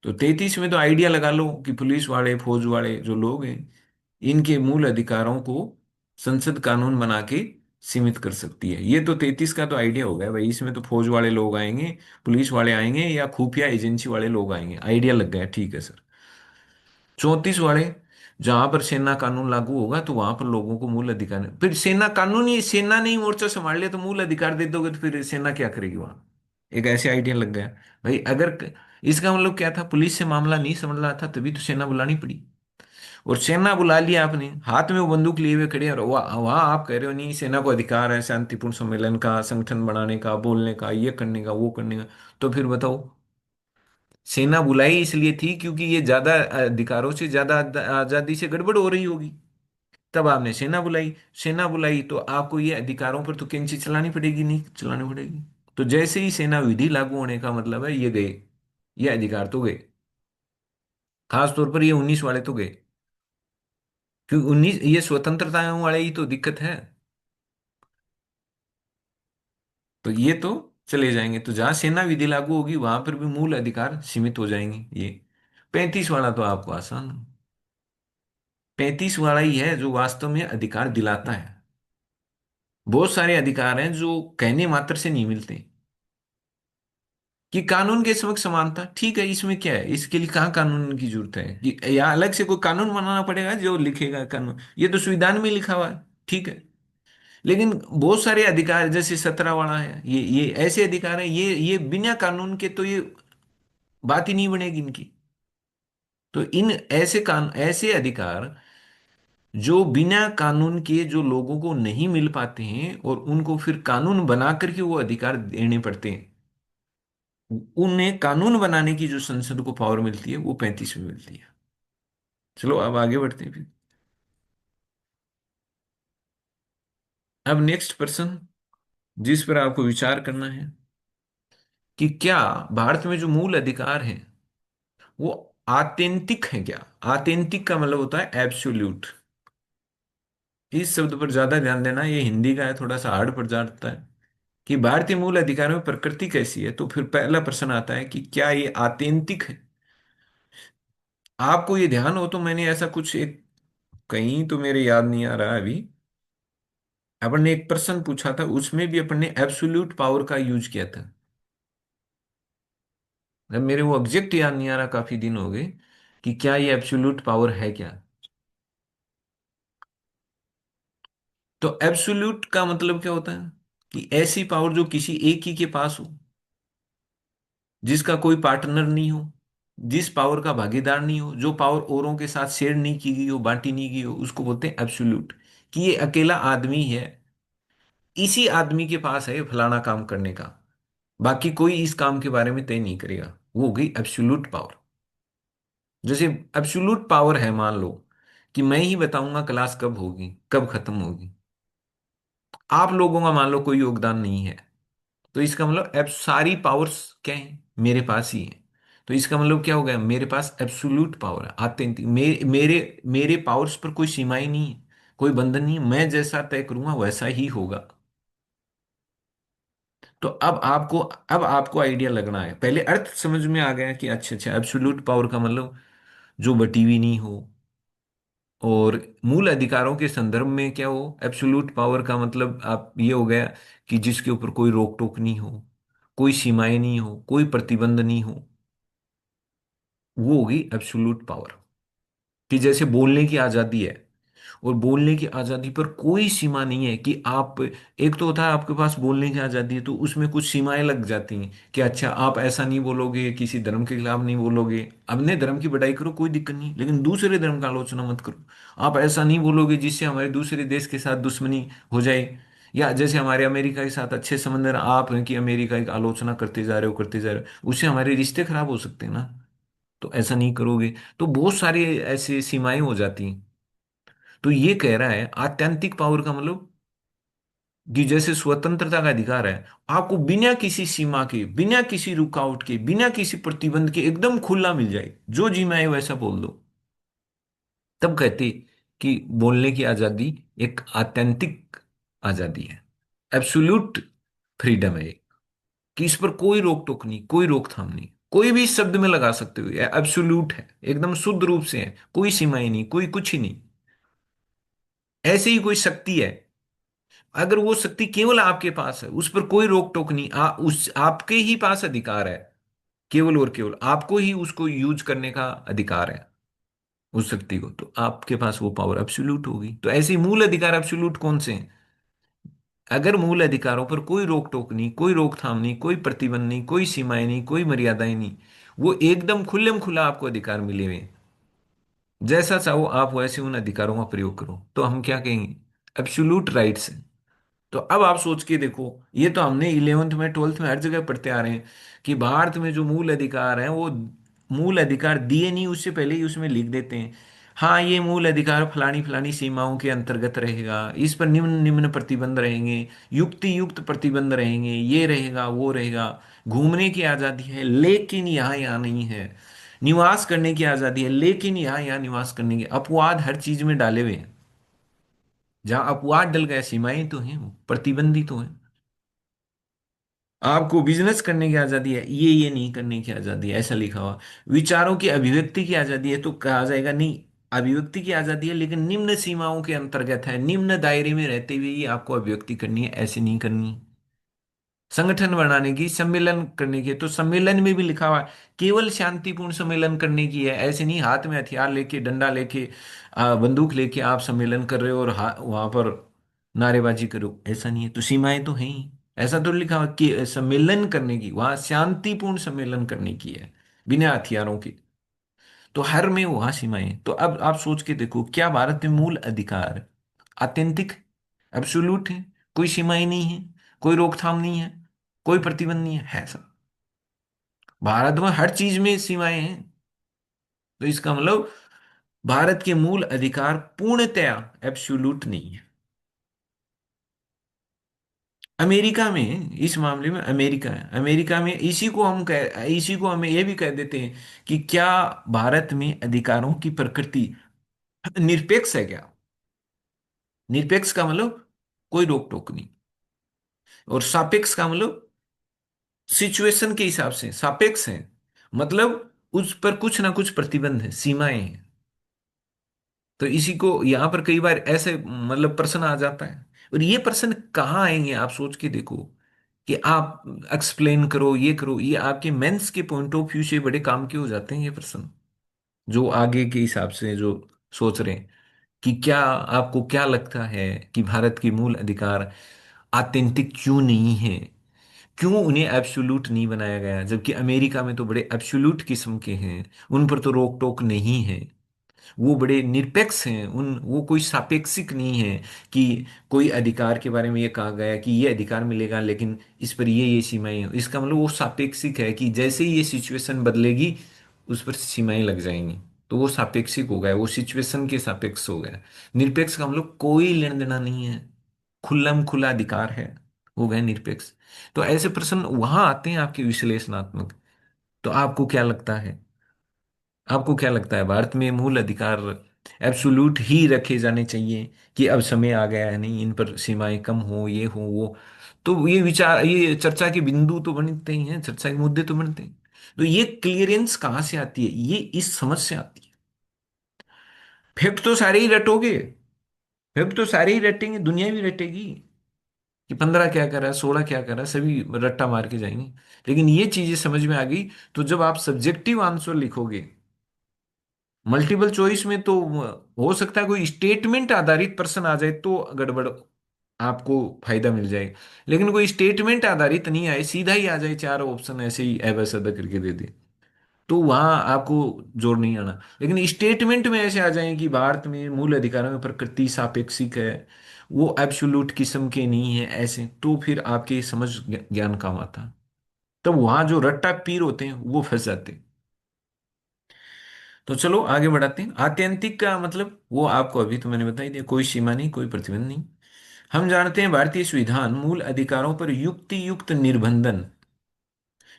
तो 33 में तो आइडिया लगा लो कि पुलिस वाले फौज वाले जो लोग हैं, इनके मूल अधिकारों को संसद कानून बना के सीमित कर सकती है। ये तो 33 का तो आइडिया हो गया भाई, इसमें तो फौज वाले लोग आएंगे, पुलिस वाले आएंगे या खुफिया एजेंसी वाले लोग आएंगे, आइडिया लग गया, ठीक है सर। 34 वाले, जहां पर सेना कानून लागू होगा तो वहां पर लोगों को मूल अधिकार फिर सेना कानून ही, सेना ने ही मोर्चा संभाल लिया तो मूल अधिकार दे दोगे तो फिर सेना क्या करेगी वहां। एक ऐसे आइडिया लग गया भाई। इसका मतलब क्या था, पुलिस से मामला नहीं समझ रहा था तभी तो सेना बुलानी पड़ी। और सेना बुला लिया आपने, हाथ में वो बंदूक लिए हुए खड़े हैं, और वहां वहां आप कह रहे हो नहीं सेना को अधिकार है शांतिपूर्ण सम्मेलन का, संगठन बनाने का, बोलने का, ये करने का, वो करने का। तो फिर बताओ, सेना बुलाई इसलिए थी क्योंकि ये ज्यादा अधिकारों से ज्यादा आजादी से गड़बड़ हो रही होगी, तब आपने सेना बुलाई। सेना बुलाई तो आपको ये अधिकारों पर तो कैंची चलानी पड़ेगी, नहीं चलानी पड़ेगी। तो जैसे ही सेना विधि लागू होने का मतलब है ये गए, ये अधिकार तो गए। खास तौर पर ये 19 वाले तो गए, क्योंकि 19 ये स्वतंत्रताओं वाले ही तो दिक्कत है। तो ये तो चले जाएंगे, तो जहां सेना विधि लागू होगी वहां पर भी मूल अधिकार सीमित हो जाएंगे। ये 35 वाला तो आपको आसान है। 35 वाला ही है जो वास्तव में अधिकार दिलाता है। बहुत सारे अधिकार हैं जो कहने मात्र से नहीं मिलते। कि कानून के समक्ष समानता, ठीक है, इसमें क्या है, इसके लिए कहाँ कानून की जरूरत है कि या अलग से कोई कानून बनाना पड़ेगा जो लिखेगा कानून, ये तो संविधान में लिखा हुआ है, ठीक है। लेकिन बहुत सारे अधिकार जैसे 17 वाला है, ये ऐसे अधिकार है, ये बिना कानून के तो ये बात ही नहीं बनेगी इनकी। तो इन ऐसे अधिकार जो बिना कानून के जो लोगों को नहीं मिल पाते हैं और उनको फिर कानून बना करके वो अधिकार देने पड़ते हैं, उन्हें कानून बनाने की जो संसद को पावर मिलती है वो 35 में मिलती है। चलो अब आगे बढ़ते हैं फिर। अब नेक्स्ट पर्सन जिस पर आपको विचार करना है कि क्या भारत में जो मूल अधिकार है वो आत्यंतिक है क्या। आत्यंतिक का मतलब होता है एब्सोल्यूट। इस शब्द पर ज्यादा ध्यान देना, ये हिंदी का है, थोड़ा सा हार्ड पड़ जाता है। कि भारतीय मूल अधिकारों में प्रकृति कैसी है, तो फिर पहला प्रश्न आता है कि क्या ये आत्यंतिक है। आपको ये ध्यान हो तो मैंने ऐसा कुछ एक, कहीं तो मेरे याद नहीं आ रहा अभी, अपन ने एक प्रश्न पूछा था उसमें भी अपन ने एब्सोल्यूट पावर का यूज किया था। अब मेरे वो एग्जैक्ट याद नहीं आ रहा, काफी दिन हो गए, कि क्या ये एब्सोल्यूट पावर है क्या। तो एब्सोल्यूट का मतलब क्या होता है कि ऐसी पावर जो किसी एक ही के पास हो, जिसका कोई पार्टनर नहीं हो, जिस पावर का भागीदार नहीं हो, जो पावर औरों के साथ शेयर नहीं की गई हो, बांटी नहीं गई हो, उसको बोलते हैं एब्सोल्यूट। कि ये अकेला आदमी है, इसी आदमी के पास है फलाना काम करने का, बाकी कोई इस काम के बारे में तय नहीं करेगा, वो हो गई एब्सोल्यूट पावर। जैसे एब्सोल्यूट पावर है, मान लो कि मैं ही बताऊंगा क्लास कब होगी कब खत्म होगी, आप लोगों का मान लो कोई योगदान नहीं है, तो इसका मतलब अब सारी पावर्स क्या है, मेरे पास ही है। तो इसका मतलब क्या हो गया, मेरे पास एब्सोल्यूट पावर है, आत्यंतिक। मेरे मेरे पावर्स पर कोई सीमाएं नहीं है, कोई बंधन नहीं है, मैं जैसा तय करूंगा वैसा ही होगा। तो अब आपको आइडिया लगना है, पहले अर्थ समझ में आ गया कि अच्छा अच्छा एब्सोल्यूट पावर का मतलब जो बटी हुई नहीं हो, और मूल अधिकारों के संदर्भ में क्या हो, एब्सोल्यूट पावर का मतलब आप ये हो गया कि जिसके ऊपर कोई रोक टोक नहीं हो, कोई सीमाएं नहीं हो, कोई प्रतिबंध नहीं हो, वो होगी एब्सोल्यूट पावर। कि जैसे बोलने की आजादी है, और बोलने की आजादी पर कोई सीमा नहीं है कि आप, एक तो होता है आपके पास बोलने की आजादी है तो उसमें कुछ सीमाएं लग जाती हैं कि अच्छा आप ऐसा नहीं बोलोगे, किसी धर्म के खिलाफ नहीं बोलोगे, अपने धर्म की बढ़ाई करो कोई दिक्कत नहीं, लेकिन दूसरे धर्म का आलोचना मत करो। आप ऐसा नहीं बोलोगे जिससे हमारे दूसरे देश के साथ दुश्मनी हो जाए, या जैसे हमारे अमेरिका के साथ अच्छे संबंध हैं, आप हैं कि अमेरिका की आलोचना करते जा रहे हो करते जा रहे हो, उससे हमारे रिश्ते खराब हो सकते हैं ना। तो ऐसा नहीं करोगे। तो बहुत सारी ऐसी सीमाएं हो जाती हैं। तो ये कह रहा है आत्यंतिक पावर का मतलब कि जैसे स्वतंत्रता का अधिकार है, आपको बिना किसी सीमा के, बिना किसी रुकावट के, बिना किसी प्रतिबंध के एकदम खुला मिल जाए, जो जी मैं वैसा बोल दो। तब कहते कि बोलने की आजादी एक आत्यंतिक आजादी है, एब्सोल्यूट फ्रीडम है ये, कि इस पर कोई रोक टोक नहीं, कोई रोकथाम नहीं, कोई भी इस शब्द में लगा सकते हो, ये एब्सोल्यूट है, एकदम शुद्ध रूप से है, कोई सीमाएं नहीं, कोई कुछ ही नहीं। ऐसे ही कोई शक्ति है, अगर वो शक्ति केवल आपके पास है, उस पर कोई रोक टोक नहीं, उस आपके ही पास अधिकार है, केवल और केवल आपको ही उसको यूज करने का अधिकार है, उस शक्ति को, तो आपके पास वो पावर एब्सोल्यूट होगी। तो ऐसे ही मूल अधिकार एब्सोल्यूट कौन से हैं? अगर मूल अधिकारों पर कोई रोक टोक नहीं, कोई रोकथाम नहीं, कोई प्रतिबंध नहीं, कोई सीमाएं नहीं, कोई मर्यादाएं नहीं, वो एकदम खुल्लम खुला आपको अधिकार मिले हुए हैं, जैसा चाहो आप वैसे उन अधिकारों का प्रयोग करो, तो हम क्या कहेंगे? Absolute rights. तो अब आप सोच के देखो, ये तो हमने इलेवेंथ में ट्वेल्थ में हर जगह पढ़ते आ रहे हैं कि भारत में जो मूल अधिकार हैं वो मूल अधिकार दिए नहीं उससे पहले ही उसमें लिख देते हैं, हाँ ये मूल अधिकार फलानी फलानी सीमाओं के अंतर्गत रहेगा, इस पर निम्न निम्न प्रतिबंध रहेंगे, युक्ति युक्त प्रतिबंध रहेंगे, ये रहेगा वो रहेगा। घूमने की आज़ादी है लेकिन यहाँ यहाँ नहीं है। निवास करने की आज़ादी है लेकिन यहाँ यहाँ निवास करने के अपवाद हर चीज में डाले हुए हैं। जहां अपवाद डल गया, सीमाएं तो हैं, वो प्रतिबंधी तो हैं। आपको बिजनेस करने की आजादी है, ये नहीं करने की आजादी है, ऐसा लिखा हुआ। विचारों की अभिव्यक्ति की आजादी है, तो कहा जाएगा नहीं, अभिव्यक्ति की आजादी है लेकिन निम्न सीमाओं के अंतर्गत है, निम्न दायरे में रहते हुए ही आपको अभिव्यक्ति करनी है, ऐसे नहीं करनी। संगठन बनाने की, सम्मेलन करने की, तो सम्मेलन में भी लिखा हुआ है केवल शांतिपूर्ण सम्मेलन करने की है, ऐसे नहीं हाथ में हथियार लेके, डंडा लेके, बंदूक लेके आप सम्मेलन कर रहे हो और वहां पर नारेबाजी करो, ऐसा नहीं है। तो सीमाएं तो हैं ही। ऐसा तो लिखा हुआ कि सम्मेलन करने की, वहां शांतिपूर्ण सम्मेलन करने की है, बिना हथियारों की। तो हर में वहां सीमाएं हैं। तो अब आप सोच के देखो, क्या भारत में मूल अधिकार आत्यंतिक एब्सोल्यूट है, कोई सीमाएं नहीं है, कोई रोकथाम नहीं है, कोई प्रतिबंध नहीं है सब। भारत में हर चीज में सीमाएं हैं। तो इसका मतलब भारत के मूल अधिकार पूर्णतया एब्सोल्यूट नहीं है। अमेरिका में, इस मामले में अमेरिका है, अमेरिका में इसी को हम ये भी कह देते हैं कि क्या भारत में अधिकारों की प्रकृति निरपेक्ष है क्या? निरपेक्ष का मतलब कोई रोक टोक नहीं, और सापेक्ष का मतलब सिचुएशन के हिसाब से सापेक्ष है, मतलब उस पर कुछ ना कुछ प्रतिबंध है, सीमाएं हैं। तो इसी को यहां पर कई बार ऐसे मतलब प्रश्न आ जाता है, और ये प्रश्न कहाँ आएंगे आप सोच के देखो, कि आप एक्सप्लेन करो, ये करो, ये आपके मेंस के पॉइंट ऑफ व्यू से बड़े काम के हो जाते हैं ये प्रश्न, जो आगे के हिसाब से जो सोच रहे हैं कि क्या आपको क्या लगता है कि भारत की मूल अधिकार आत्यंतिक क्यों नहीं है, क्यों उन्हें एब्सोल्यूट नहीं बनाया गया, जबकि अमेरिका में तो बड़े एब्सोल्यूट किस्म के हैं, उन पर तो रोक टोक नहीं है, वो बड़े निरपेक्ष हैं, उन वो कोई सापेक्षिक नहीं है कि कोई अधिकार के बारे में ये कहा गया कि ये अधिकार मिलेगा लेकिन इस पर ये सीमाएं हैं, इसका मतलब वो सापेक्षिक है कि जैसे ही ये सिचुएशन बदलेगी उस पर सीमाएं लग जाएंगी। तो वो सापेक्षिक हो गया, वो सिचुएशन के सापेक्ष हो गया। निरपेक्ष का मतलब कोई लेना देना नहीं है, खुल्लम खुला अधिकार है, हो गया निरपेक्ष। तो ऐसे प्रश्न वहां आते हैं आपके विश्लेषणात्मक। तो आपको क्या लगता है, आपको क्या लगता है भारत में मूल अधिकार एब्सोल्यूट ही रखे जाने चाहिए, कि अब समय आ गया है नहीं इन पर सीमाएं कम हो, ये हो वो? तो ये विचार, ये चर्चा के बिंदु तो बनते ही हैं, चर्चा के मुद्दे तो बनते हैं। तो ये क्लियरेंस कहाँ से आती है? ये इस समझ से आती है। फैक्ट तो सारे ही रटोगे, फैक्ट तो सारे ही रटेंगे, दुनिया भी रटेगी कि 15 क्या कर रहा है, 16 क्या कर रहा है, सभी रट्टा मार के जाएंगे। लेकिन ये चीजें समझ में आ गई तो जब आप सब्जेक्टिव आंसर लिखोगे, मल्टीपल चॉइस में तो हो सकता है कोई स्टेटमेंट आधारित प्रश्न आ जाए तो गड़बड़, आपको फायदा मिल जाएगा। लेकिन कोई स्टेटमेंट आधारित नहीं आए, सीधा ही आ जाए, चार ऑप्शन ऐसे ही अबसद करके दे दे, तो वहां आपको जोर नहीं आना। लेकिन स्टेटमेंट में ऐसे आ जाए कि भारत में मूल अधिकारों में प्रकृति सापेक्षिक है, वो एब्सोल्यूट किस्म के नहीं है ऐसे, तो फिर आपके समझ ज्ञान काम आता। तब वहां जो रट्टा पीर होते हैं वो फंस जाते हैं। तो चलो आगे बढ़ाते हैं। आत्यंतिक का मतलब वो आपको अभी तो मैंने बता ही दिया, कोई सीमा नहीं, कोई प्रतिबंध नहीं। हम जानते हैं भारतीय संविधान मूल अधिकारों पर युक्ति युक्त निर्बंधन,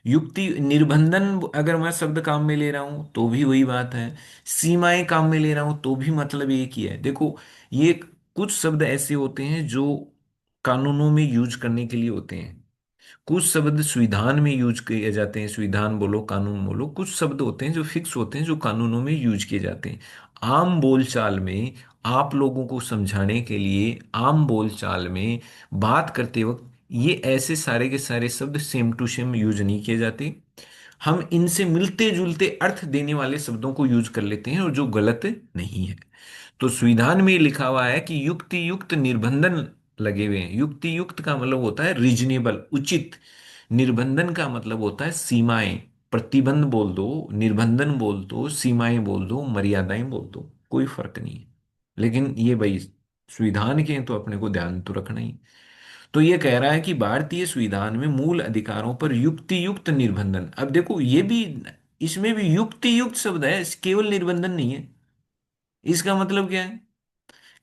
युक्ति निर्बंधन अगर मैं शब्द काम में ले रहा हूं तो भी वही बात है, सीमाएं काम में ले रहा हूं तो भी मतलब एक ही है। देखो, ये कुछ शब्द ऐसे होते हैं जो कानूनों में यूज करने के लिए होते हैं, कुछ शब्द संविधान में यूज किए जाते हैं, संविधान बोलो कानून बोलो, कुछ शब्द होते हैं जो फिक्स होते हैं जो कानूनों में यूज किए जाते हैं। आम बोलचाल में आप लोगों को समझाने के लिए, आम बोलचाल में बात करते वक्त ये ऐसे सारे के सारे शब्द सेम टू सेम यूज नहीं किए जाते। हम इनसे मिलते जुलते अर्थ देने वाले शब्दों को यूज कर लेते हैं और जो गलत नहीं है। तो संविधान में लिखा हुआ है कि युक्ति युक्त निर्बंधन लगे हुए हैं। युक्ति युक्त का मतलब होता है रीजनेबल, उचित। निर्बंधन का मतलब होता है सीमाएं। प्रतिबंध बोल दो, निर्बंधन बोल दो, सीमाएं बोल दो, मर्यादाएं बोल दो, कोई फर्क नहीं है। लेकिन ये भाई संविधान के हैं तो अपने को ध्यान तो रखना ही। तो ये कह रहा है कि भारतीय संविधान में मूल अधिकारों पर युक्ति युक्त निर्बंधन। अब देखो ये भी, इसमें भी युक्ति युक्त शब्द है, केवल निर्बंधन नहीं है। इसका मतलब क्या है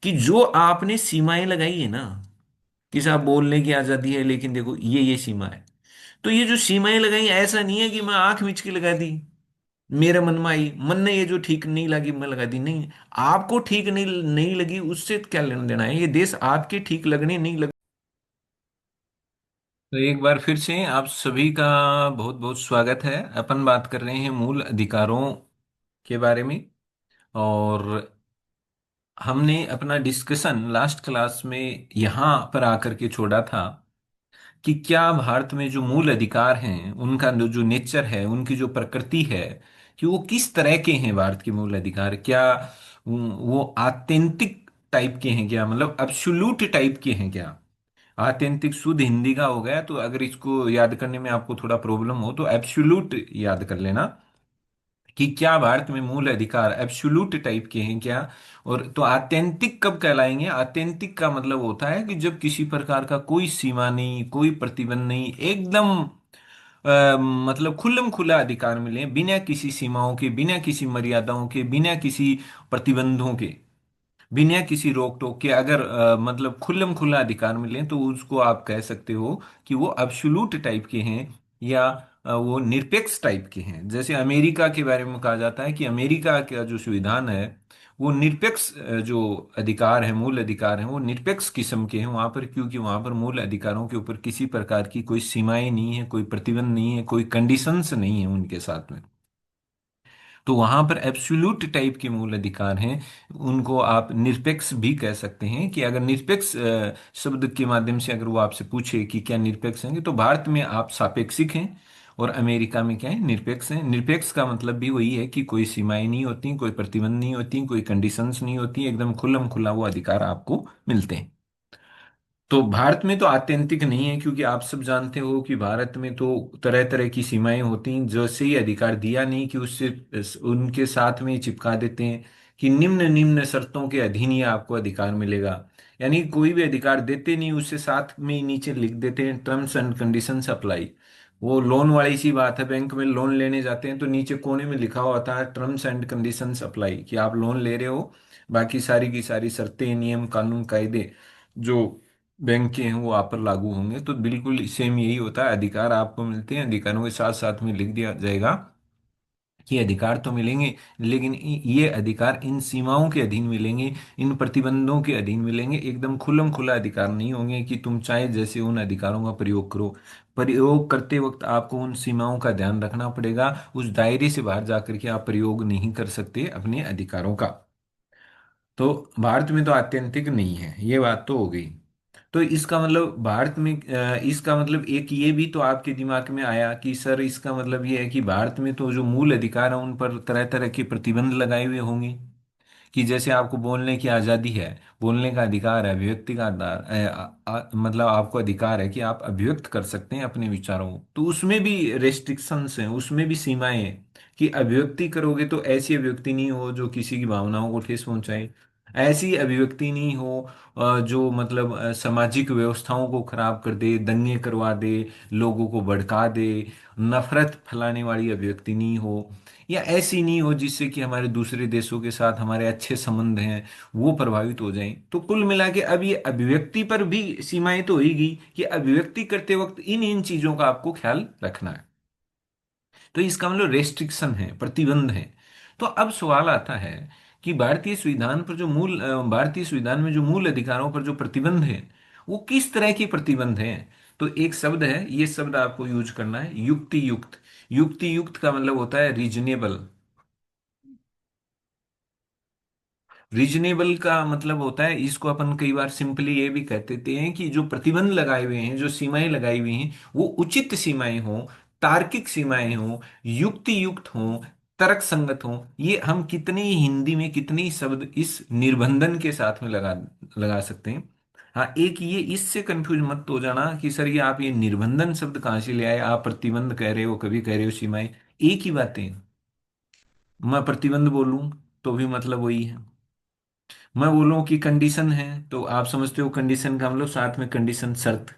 कि जो आपने सीमाएं लगाई है ना, कि साहब बोलने की आजादी है लेकिन देखो ये सीमा है, तो ये जो सीमाएं लगाई ऐसा नहीं है कि मैं आंख मिच के लगा दी, मेरे मन में आई, मन ने ये जो ठीक नहीं लगी मैं लगा दी, नहीं। आपको ठीक नहीं नहीं लगी उससे क्या लेना देना है, ये देश आपके ठीक लगने नहीं लग। तो एक बार फिर से आप सभी का बहुत बहुत स्वागत है। अपन बात कर रहे हैं मूल अधिकारों के बारे में। और हमने अपना डिस्कशन लास्ट क्लास में यहाँ पर आकर के छोड़ा था कि क्या भारत में जो मूल अधिकार हैं उनका जो नेचर है, उनकी जो प्रकृति है, कि वो किस तरह के हैं। भारत के मूल अधिकार क्या वो आत्यंतिक टाइप के हैं क्या, मतलब अब्सोल्यूट टाइप के हैं क्या। आत्यंतिक शुद्ध हिंदी का हो गया, तो अगर इसको याद करने में आपको थोड़ा प्रॉब्लम हो तो एब्सोल्यूट याद कर लेना, कि क्या भारत में मूल अधिकार एब्सोल्यूट टाइप के हैं क्या। और तो आत्यंतिक कब कहलाएंगे, आत्यंतिक का मतलब होता है कि जब किसी प्रकार का कोई सीमा नहीं, कोई प्रतिबंध नहीं, एकदम मतलब खुल्लम खुला अधिकार मिले, बिना किसी सीमाओं के, बिना किसी मर्यादाओं के, बिना किसी प्रतिबंधों के, बिना किसी रोक टोक के, अगर मतलब खुल्लम खुला अधिकार मिले तो उसको आप कह सकते हो कि वो अब्सोल्यूट टाइप के हैं, या वो निरपेक्ष टाइप के हैं। जैसे अमेरिका के बारे में कहा जाता है कि अमेरिका का जो संविधान है वो निरपेक्ष जो अधिकार है, मूल अधिकार है, वो निरपेक्ष किस्म के हैं वहां पर, क्योंकि वहां पर मूल अधिकारों के ऊपर किसी प्रकार की कोई सीमाएं नहीं है, कोई प्रतिबंध नहीं है, कोई कंडीशंस नहीं है उनके साथ में। तो वहां पर एब्सोल्यूट टाइप के मूल अधिकार हैं, उनको आप निरपेक्ष भी कह सकते हैं। कि अगर निरपेक्ष शब्द के माध्यम से अगर वो आपसे पूछे कि क्या निरपेक्ष हैं, तो भारत में आप सापेक्षिक हैं और अमेरिका में क्या है, निरपेक्ष हैं। निरपेक्ष का मतलब भी वही है कि कोई सीमाएं नहीं होती, कोई प्रतिबंध नहीं होती, कोई कंडीशंस नहीं होती, एकदम खुल्लम खुला वो अधिकार आपको मिलते हैं। तो भारत में तो आत्यंतिक नहीं है, क्योंकि आप सब जानते हो कि भारत में तो तरह तरह की सीमाएं होती हैं, जैसे ही अधिकार दिया नहीं कि उससे उनके साथ में ही चिपका देते हैं कि निम्न निम्न शर्तों के अधीन ही आपको अधिकार मिलेगा। यानी कोई भी अधिकार देते नहीं, उससे साथ में ही नीचे लिख देते हैं टर्म्स एंड कंडीशंस अप्लाई। वो लोन वाली सी बात है, बैंक में लोन लेने जाते हैं तो नीचे कोने में लिखा हुआ होता है टर्म्स एंड कंडीशंस अप्लाई, कि आप लोन ले रहे हो, बाकी सारी की सारी शर्तें, नियम कानून कायदे जो बैंक के हैं वो आप पर लागू होंगे। तो बिल्कुल सेम यही होता है, अधिकार आपको मिलते हैं, अधिकारों के साथ साथ में लिख दिया जाएगा कि अधिकार तो मिलेंगे, लेकिन ये अधिकार इन सीमाओं के अधीन मिलेंगे, इन प्रतिबंधों के अधीन मिलेंगे, एकदम खुल्लम खुला अधिकार नहीं होंगे कि तुम चाहे जैसे उन अधिकारों का प्रयोग करो। प्रयोग करते वक्त आपको उन सीमाओं का ध्यान रखना पड़ेगा, उस दायरे से बाहर जाकर के आप प्रयोग नहीं कर सकते अपने अधिकारों का। तो भारत में तो आत्यंतिक नहीं है, ये बात तो हो गई। तो इसका मतलब भारत में इसका मतलब एक ये भी तो आपके दिमाग में आया कि सर इसका मतलब ये है कि भारत में तो जो मूल अधिकार है उन पर तरह तरह के प्रतिबंध लगाए हुए होंगे, कि जैसे आपको बोलने की आज़ादी है, बोलने का अधिकार है, अभिव्यक्ति का अधिकार मतलब आपको अधिकार है कि आप अभिव्यक्त कर सकते हैं अपने विचारों को, तो उसमें भी रेस्ट्रिक्शंस हैं, उसमें भी सीमाएं हैं कि अभिव्यक्ति करोगे तो ऐसी अभिव्यक्ति नहीं हो जो किसी की भावनाओं को ठेस पहुंचाए, ऐसी अभिव्यक्ति नहीं हो जो मतलब सामाजिक व्यवस्थाओं को खराब कर दे, दंगे करवा दे, लोगों को भड़का दे, नफरत फैलाने वाली अभिव्यक्ति नहीं हो, या ऐसी नहीं हो जिससे कि हमारे दूसरे देशों के साथ हमारे अच्छे संबंध हैं वो प्रभावित हो जाएं। तो कुल मिला के अब ये अभिव्यक्ति पर भी सीमाएं तो होगी कि अभिव्यक्ति करते वक्त इन इन चीजों का आपको ख्याल रखना है। तो इसका मतलब रेस्ट्रिक्शन है, प्रतिबंध है। तो अब सवाल आता है कि भारतीय संविधान पर जो भारतीय संविधान में जो मूल अधिकारों पर जो प्रतिबंध है वो किस तरह के प्रतिबंध हैं। तो एक शब्द है, ये शब्द आपको यूज करना है, युक्ति युक्त। युक्ति युक्त का मतलब होता है रीजनेबल। रीजनेबल का मतलब होता है, इसको अपन कई बार सिंपली ये भी कह देते हैं कि जो प्रतिबंध लगाए हुए हैं, जो सीमाएं लगाई हुई हैं, वो उचित सीमाएं हों, तार्किक सीमाएं हों, युक्ति युक्त हों, तर्क संगत हों। ये हम कितने ही हिंदी में कितने ही शब्द इस निर्बंधन के साथ में लगा लगा सकते हैं। हाँ, एक ये इससे कंफ्यूज मत हो जाना कि सर ये आप ये निर्बंधन शब्द कहाँ से ले आए, आप प्रतिबंध कह रहे हो, कभी कह रहे हो सीमाएं, एक ही बातें। मैं प्रतिबंध बोलूं तो भी मतलब वही है, मैं बोलूं कि कंडीशन है तो आप समझते हो कंडीशन का मतलब साथ में कंडीशन शर्त।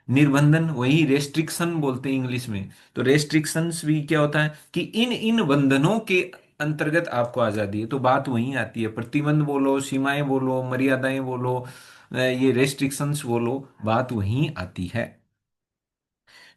निर्बंधन वही रेस्ट्रिक्शन बोलते हैं इंग्लिश में। तो रेस्ट्रिक्शंस भी क्या होता है कि इन इन बंधनों के अंतर्गत आपको आजादी है, तो बात वही आती है, प्रतिबंध बोलो, सीमाएं बोलो, मर्यादाएं बोलो, ये रेस्ट्रिक्शंस बोलो, बात वही आती है।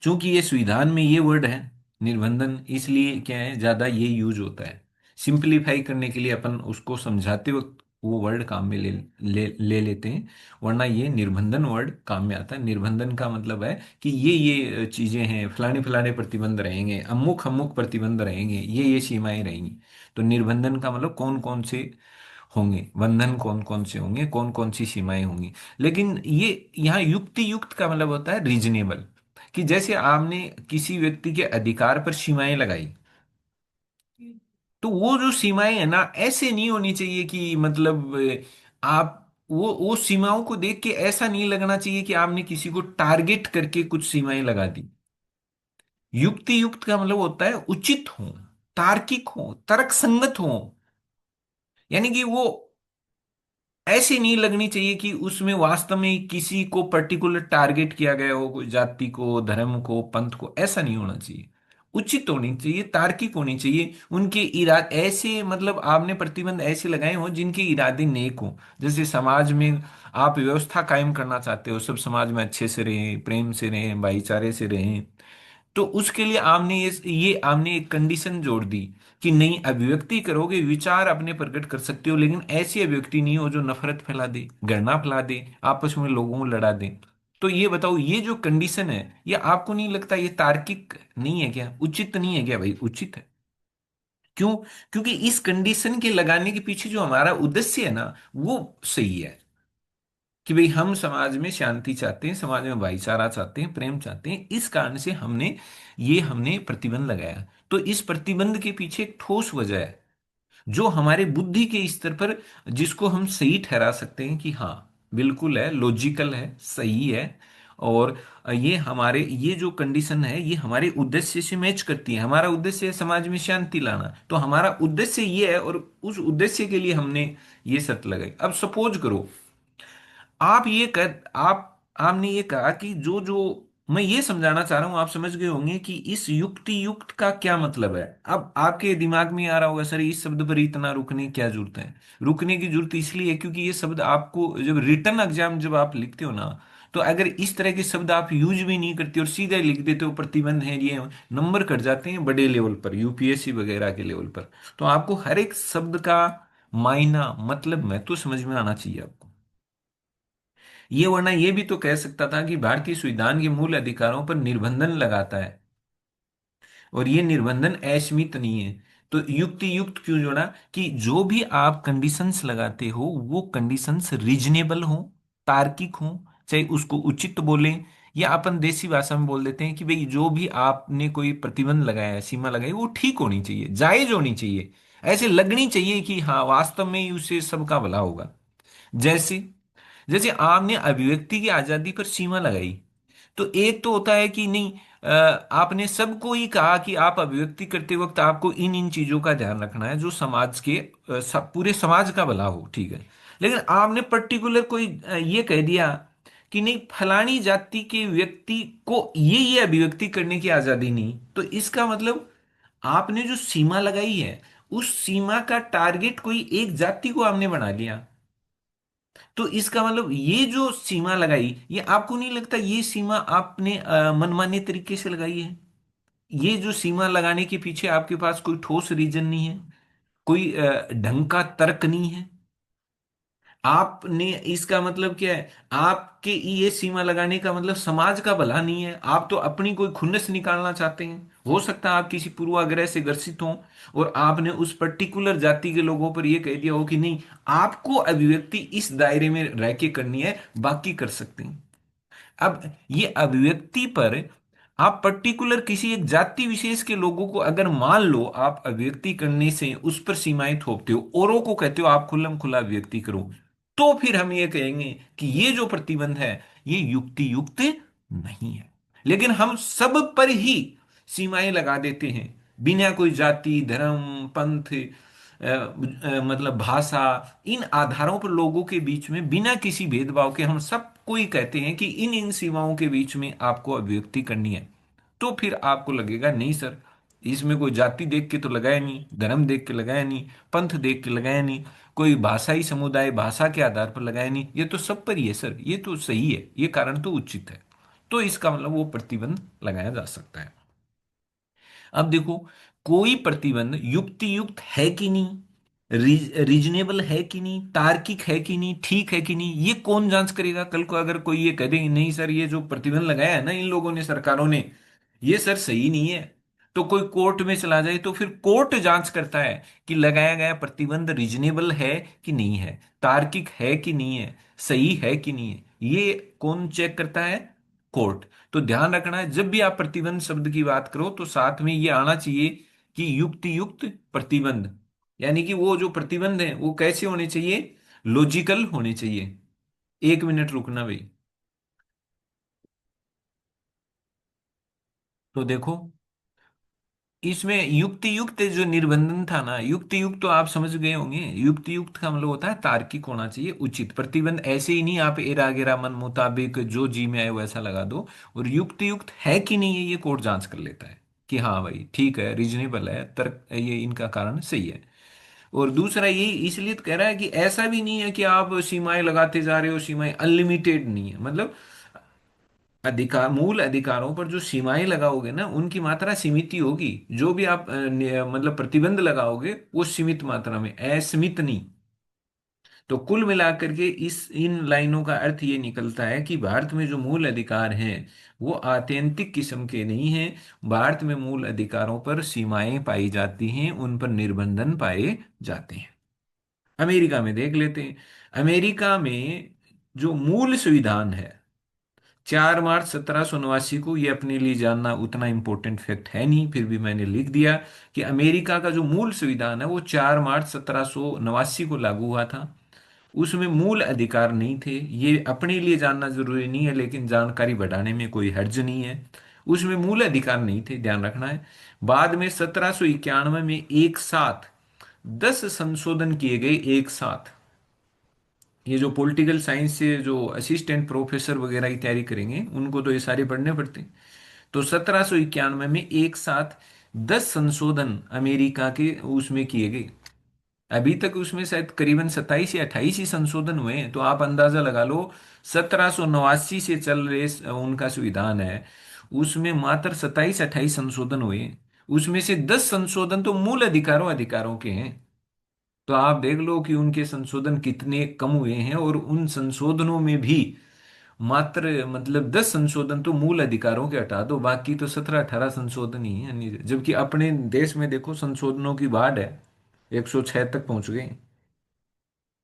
चूंकि ये संविधान में ये वर्ड है निर्बंधन, इसलिए क्या है ज्यादा ये यूज होता है। सिंपलीफाई करने के लिए अपन उसको समझाते वक्त वो वर्ड काम में ले लेते हैं, वरना ये निर्बंधन वर्ड काम में आता है। निर्बंधन का मतलब है कि ये चीजें हैं, फलाने फलाने प्रतिबंध रहेंगे, अमुक अमुक प्रतिबंध रहेंगे, ये सीमाएं रहेंगी। तो निर्बंधन का मतलब कौन कौन से होंगे, बंधन कौन कौन से होंगे, कौन कौन सी सीमाएं होंगी। लेकिन ये यहाँ युक्ति युक्त का मतलब होता है रीजनेबल, कि जैसे आपने किसी व्यक्ति के अधिकार पर सीमाएं लगाई, तो वो जो सीमाएं है ना ऐसे नहीं होनी चाहिए कि मतलब आप वो सीमाओं को देख के ऐसा नहीं लगना चाहिए कि आपने किसी को टारगेट करके कुछ सीमाएं लगा दी। युक्ति युक्त का मतलब होता है उचित हो, तार्किक हो, तर्कसंगत हो, यानी कि वो ऐसी नहीं लगनी चाहिए कि उसमें वास्तव में किसी को पर्टिकुलर टारगेट किया गया हो, कोई जाति को, धर्म को, पंथ को, ऐसा नहीं होना चाहिए। उचित होनी चाहिए, तार्किक होनी चाहिए, उनके इरादे ऐसे मतलब आपने प्रतिबंध ऐसे लगाए हो जिनके इरादे नेक हो। जैसे समाज में आप व्यवस्था कायम करना चाहते हो, सब समाज में अच्छे से रहें, प्रेम से रहें, भाईचारे से रहें, तो उसके लिए आपने ये आपने एक कंडीशन जोड़ दी कि नहीं, अभिव्यक्ति करोगे, विचार अपने प्रकट कर सकते हो, लेकिन ऐसी अभिव्यक्ति नहीं हो जो नफरत फैला दे, घृणा फैला दे, आपस में लोगों को लड़ा दे। तो ये बताओ, ये जो कंडीशन है, ये आपको नहीं लगता ये तार्किक नहीं है क्या, उचित नहीं है क्या? भाई उचित है। क्यों? क्योंकि इस कंडीशन के लगाने के पीछे जो हमारा उद्देश्य है ना वो सही है, कि भाई हम समाज में शांति चाहते हैं, समाज में भाईचारा चाहते हैं, प्रेम चाहते हैं, इस कारण से हमने प्रतिबंध लगाया। तो इस प्रतिबंध के पीछे एक ठोस वजह है जो हमारे बुद्धि के स्तर पर, जिसको हम सही ठहरा सकते हैं कि हाँ बिल्कुल है, लॉजिकल है, सही है, और ये जो कंडीशन है ये हमारे उद्देश्य से मैच करती है। हमारा उद्देश्य है समाज में शांति लाना, तो हमारा उद्देश्य ये है, और उस उद्देश्य के लिए हमने ये शर्त लगाई। अब सपोज करो आप ये कर आप आपने ये कहा कि जो जो मैं ये समझाना चाह रहा हूं, आप समझ गए होंगे कि इस युक्ति युक्त का क्या मतलब है। अब आपके दिमाग में आ रहा होगा सर इस शब्द पर इतना रुकने की क्या जरूरत है। रुकने की जरूरत इसलिए है क्योंकि ये शब्द आपको जब रिटर्न एग्जाम जब आप लिखते हो ना, तो अगर इस तरह के शब्द आप यूज भी नहीं करते और सीधे लिख देते हो प्रतिबंध है, ये नंबर कट जाते हैं बड़े लेवल पर, यूपीएससी वगैरह के लेवल पर। तो आपको हर एक शब्द का मायना, मतलब महत्व समझ में आना चाहिए आपको। ये वरना ये भी तो कह सकता था कि भारतीय संविधान के मूल अधिकारों पर निर्बंधन लगाता है, और ये निर्बंधन असीमित नहीं है। तो युक्ति युक्त क्यों जोड़ा? कि जो भी आप कंडीशंस लगाते हो वो कंडीशंस रीजनेबल हो, तार्किक हो, चाहे उसको उचित बोलें, या अपन देसी भाषा में बोल देते हैं कि भाई जो भी आपने कोई प्रतिबंध लगाया है, सीमा लगाई, वो ठीक होनी चाहिए, जायज होनी चाहिए, ऐसे लगनी चाहिए कि हाँ वास्तव में ही उससे सबका भला होगा। जैसे जैसे आपने अभिव्यक्ति की आजादी पर सीमा लगाई, तो एक तो होता है कि नहीं, आपने सबको ही कहा कि आप अभिव्यक्ति करते वक्त आपको इन इन चीजों का ध्यान रखना है जो समाज के पूरे समाज का भला हो, ठीक है। लेकिन आपने पर्टिकुलर कोई ये कह दिया कि नहीं, फलानी जाति के व्यक्ति को ये अभिव्यक्ति करने की आजादी नहीं, तो इसका मतलब आपने जो सीमा लगाई है, उस सीमा का टारगेट कोई एक जाति को आपने बना लिया। तो इसका मतलब ये जो सीमा लगाई, ये आपको नहीं लगता ये सीमा आपने मनमाने तरीके से लगाई है? ये जो सीमा लगाने के पीछे आपके पास कोई ठोस रीजन नहीं है, कोई ढंग का तर्क नहीं है। आपने, इसका मतलब क्या है, आपके ये सीमा लगाने का मतलब समाज का भला नहीं है, आप तो अपनी कोई खुन्नस निकालना चाहते हैं। हो सकता है आप किसी पूर्वाग्रह से ग्रसित हों, और आपने उस पर्टिकुलर जाति के लोगों पर यह कह दिया हो कि नहीं, आपको अभिव्यक्ति इस दायरे में रह के करनी है, बाकी कर सकते हैं। अब ये अभिव्यक्ति पर आप पर्टिकुलर किसी एक जाति विशेष के लोगों को अगर मान लो, आप अभिव्यक्ति करने से उस पर सीमाएं थोपते हो, औरों को कहते हो आप खुल्लम खुला अभिव्यक्ति करो, तो फिर हम ये कहेंगे कि ये जो प्रतिबंध है ये युक्ति युक्त नहीं है। लेकिन हम सब पर ही सीमाएं लगा देते हैं, बिना कोई जाति, धर्म, पंथ, मतलब भाषा, इन आधारों पर लोगों के बीच में बिना किसी भेदभाव के हम सबको ही कहते हैं कि इन इन सीमाओं के बीच में आपको अभिव्यक्ति करनी है। तो फिर आपको लगेगा नहीं सर, इसमें कोई जाति देख के तो लगाया नहीं, धर्म देख के लगाया नहीं, पंथ देख के लगाया नहीं, कोई भाषाई समुदाय भाषा के आधार पर लगाया नहीं, ये तो सब पर ही है सर, ये तो सही है, ये कारण तो उचित है। तो इसका मतलब वो प्रतिबंध लगाया जा सकता है। अब देखो, कोई प्रतिबंध युक्ति युक्त है कि नहीं, रीजनेबल है कि नहीं, तार्किक है कि नहीं, ठीक है कि नहीं, ये कौन जांच करेगा? कल को अगर कोई ये कह दे नहीं सर, ये जो प्रतिबंध लगाया है ना इन लोगों ने, सरकारों ने, ये सर सही नहीं है, तो कोई कोर्ट में चला जाए, तो फिर कोर्ट जांच करता है कि लगाया गया प्रतिबंध रीजनेबल है कि नहीं है, तार्किक है कि नहीं है, सही है कि नहीं है, ये कौन चेक करता है? कोर्ट। तो ध्यान रखना है, जब भी आप प्रतिबंध शब्द की बात करो तो साथ में ये आना चाहिए कि युक्ति युक्त प्रतिबंध, यानी कि वो जो प्रतिबंध है वो कैसे होने चाहिए? लॉजिकल होने चाहिए। एक मिनट रुकना भाई। तो देखो, इसमें युक्ति युक्त जो निर्बंधन था ना, युक्ति युक्त तो आप समझ गए होंगे, युक्ति युक्त का मतलब होता है तार्किक होना चाहिए, उचित। प्रतिबंध ऐसे ही नहीं आप एरा गिरा मन मुताबिक जो जी में आए वैसा लगा दो। और युक्ति युक्त है कि नहीं है, ये कोर्ट जांच कर लेता है कि हाँ भाई ठीक है, रीजनेबल है, तर्क ये इनका कारण सही है। और दूसरा ये इसलिए तो कह रहा है कि ऐसा भी नहीं है कि आप सीमाएं लगाते जा रहे हो, सीमाएं अनलिमिटेड नहीं है, मतलब अधिकार, मूल अधिकारों पर जो सीमाएं लगाओगे ना उनकी मात्रा सीमित ही होगी। जो भी आप मतलब प्रतिबंध लगाओगे वो सीमित मात्रा में, असीमित नहीं। तो कुल मिलाकर के इस इन लाइनों का अर्थ ये निकलता है कि भारत में जो मूल अधिकार हैं वो आत्यंतिक किस्म के नहीं हैं। भारत में मूल अधिकारों पर सीमाएं पाई जाती हैं, उन पर निर्बंधन पाए जाते हैं। अमेरिका में देख लेते हैं। अमेरिका में जो मूल संविधान है, 4 मार्च 1789 को, ये अपने लिए जानना उतना इंपॉर्टेंट फैक्ट है नहीं, फिर भी मैंने लिख दिया कि अमेरिका का जो मूल संविधान है वो 4 मार्च 1789 को लागू हुआ था। उसमें मूल अधिकार नहीं थे, ये अपने लिए जानना जरूरी नहीं है, लेकिन जानकारी बढ़ाने में कोई हर्ज नहीं है। उसमें मूल अधिकार नहीं थे, ध्यान रखना है। बाद में 1791 में एक साथ 10 संशोधन किए गए, एक साथ। ये जो पॉलिटिकल साइंस से जो असिस्टेंट प्रोफेसर वगैरह की तैयारी करेंगे उनको तो ये सारे पढ़ने पड़ते हैं। तो 1791 में एक साथ 10 संशोधन अमेरिका के उसमें किए गए। अभी तक उसमें शायद करीबन 27 या 28 ही संशोधन हुए हैं, तो आप अंदाजा लगा लो 1789 से चल रहे उनका संविधान है, उसमें मात्र 27 28 संशोधन हुए हैं। उसमें से 10 संशोधन तो मूल अधिकारों अधिकारों के हैं। तो आप देख लो कि उनके संशोधन कितने कम हुए हैं, और उन संशोधनों में भी मात्र मतलब 10 संशोधन तो मूल अधिकारों के हटा दो, बाकी तो 17 18 संशोधन ही है। जबकि अपने देश में देखो संशोधनों की बाढ़ है, 106 तक पहुंच गए।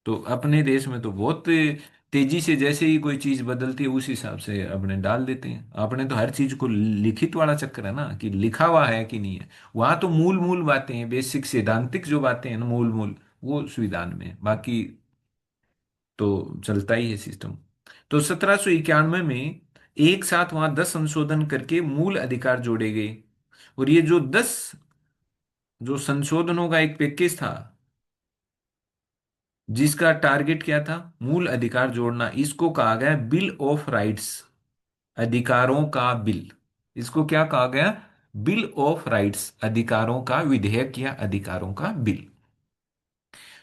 तो अपने देश में तो बहुत तेजी से जैसे ही कोई चीज बदलती है उस हिसाब से अपने डाल देते हैं। आपने तो हर चीज को लिखित वाला चक्कर है ना, कि लिखा हुआ है कि नहीं है। वहां तो मूल मूल बातें हैं, बेसिक सैद्धांतिक जो बातें हैं ना, मूल मूल, वो संविधान में है। बाकी तो चलता ही है सिस्टम। तो 1791 में एक साथ वहां 10 संशोधन करके मूल अधिकार जोड़े गए। और ये जो 10 जो संशोधनों का एक पैकेज था, जिसका टारगेट क्या था, मूल अधिकार जोड़ना, इसको कहा गया बिल ऑफ राइट्स, अधिकारों का बिल। इसको क्या कहा गया? बिल ऑफ राइट्स, अधिकारों का विधेयक या अधिकारों का बिल।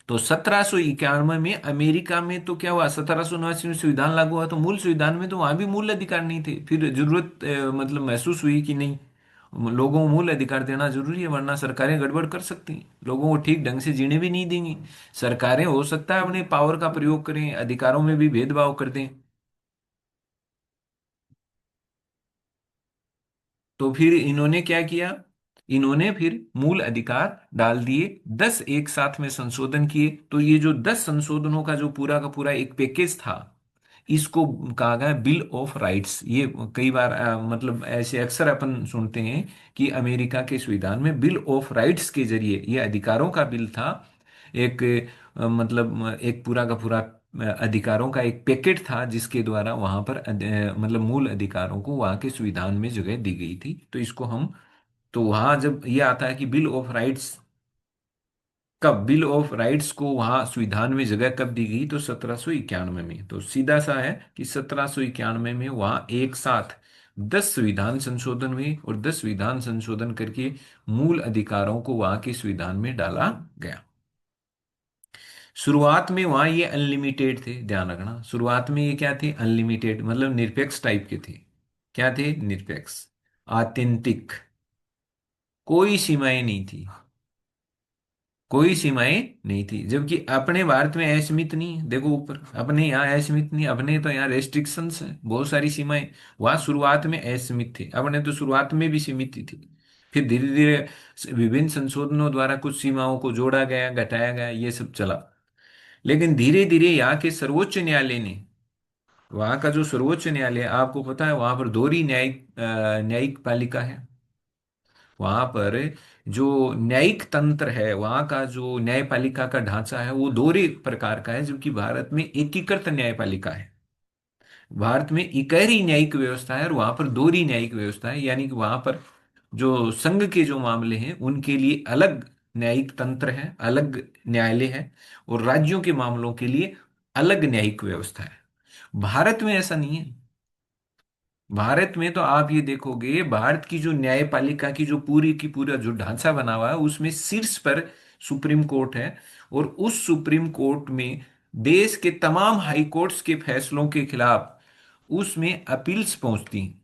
तो 1791 में अमेरिका में तो क्या हुआ, 1779 में संविधान लागू हुआ, तो मूल संविधान में तो वहां भी मूल अधिकार नहीं थे। फिर जरूरत मतलब महसूस हुई कि नहीं, लोगों को मूल अधिकार देना जरूरी है, वरना सरकारें गड़बड़ कर सकती हैं, लोगों को ठीक ढंग से जीने भी नहीं देंगी। सरकारें हो सकता है अपने पावर का प्रयोग करें, अधिकारों में भी भेदभाव कर दें। तो फिर इन्होंने क्या किया, इन्होंने फिर मूल अधिकार डाल दिए, 10 एक साथ में संशोधन किए। तो ये जो 10 संशोधनों का जो पूरा का पूरा एक पैकेज था, इसको कहा गया बिल ऑफ राइट्स। ये कई बार मतलब ऐसे अक्सर अपन सुनते हैं कि अमेरिका के संविधान में बिल ऑफ राइट्स के जरिए, ये अधिकारों का बिल था, एक मतलब एक पूरा का पूरा अधिकारों का एक पैकेट था, जिसके द्वारा वहां पर मतलब मूल अधिकारों को वहां के संविधान में जगह दी गई थी। तो इसको हम, तो वहां जब ये आता है कि बिल ऑफ राइट्स, कब बिल ऑफ राइट्स को वहां संविधान में जगह कब दी गई, तो 1791 में। तो सीधा सा है कि 1791 में वहां एक साथ 10 संविधान संशोधन हुए, और 10 संविधान संशोधन करके मूल अधिकारों को वहां के संविधान में डाला गया। शुरुआत में वहां ये अनलिमिटेड थे, ध्यान रखना, शुरुआत में ये क्या थे, अनलिमिटेड, मतलब निरपेक्ष टाइप के थे। क्या थे? निरपेक्ष, आत्यंतिक, कोई सीमाएं नहीं थी, कोई सीमाएं नहीं थी। जबकि अपने भारत में असीमित नहीं है, देखो ऊपर, अपने यहाँ असीमित नहीं, अपने तो यहाँ रेस्ट्रिक्शंस है, बहुत सारी सीमाएं। वहां शुरुआत में असीमित थे, अपने तो शुरुआत में भी सीमित ही थी। फिर धीरे धीरे विभिन्न संशोधनों द्वारा कुछ सीमाओं को जोड़ा गया, घटाया गया, ये सब चला। लेकिन धीरे धीरे यहाँ के सर्वोच्च न्यायालय ने, वहां का जो सर्वोच्च न्यायालय है, आपको पता है वहां पर दोहरी न्यायिक पालिका है। वहां पर जो न्यायिक तंत्र है, वहां का जो न्यायपालिका का ढांचा है, वो दोहरे प्रकार का है, जबकि भारत में एकीकृत न्यायपालिका है। भारत में इकहरी न्यायिक व्यवस्था है और वहां पर दोहरी न्यायिक व्यवस्था है, यानी कि वहां पर जो संघ के जो मामले हैं उनके लिए अलग न्यायिक तंत्र है, अलग न्यायालय है, और राज्यों के मामलों के लिए अलग न्यायिक व्यवस्था है। भारत में ऐसा नहीं है। भारत में तो आप ये देखोगे, भारत की जो न्यायपालिका की जो पूरी की पूरा जो ढांचा बना हुआ है, उसमें शीर्ष पर सुप्रीम कोर्ट है। और उस सुप्रीम कोर्ट में देश के तमाम हाई कोर्ट्स के फैसलों के खिलाफ उसमें अपील्स पहुंचती हैं।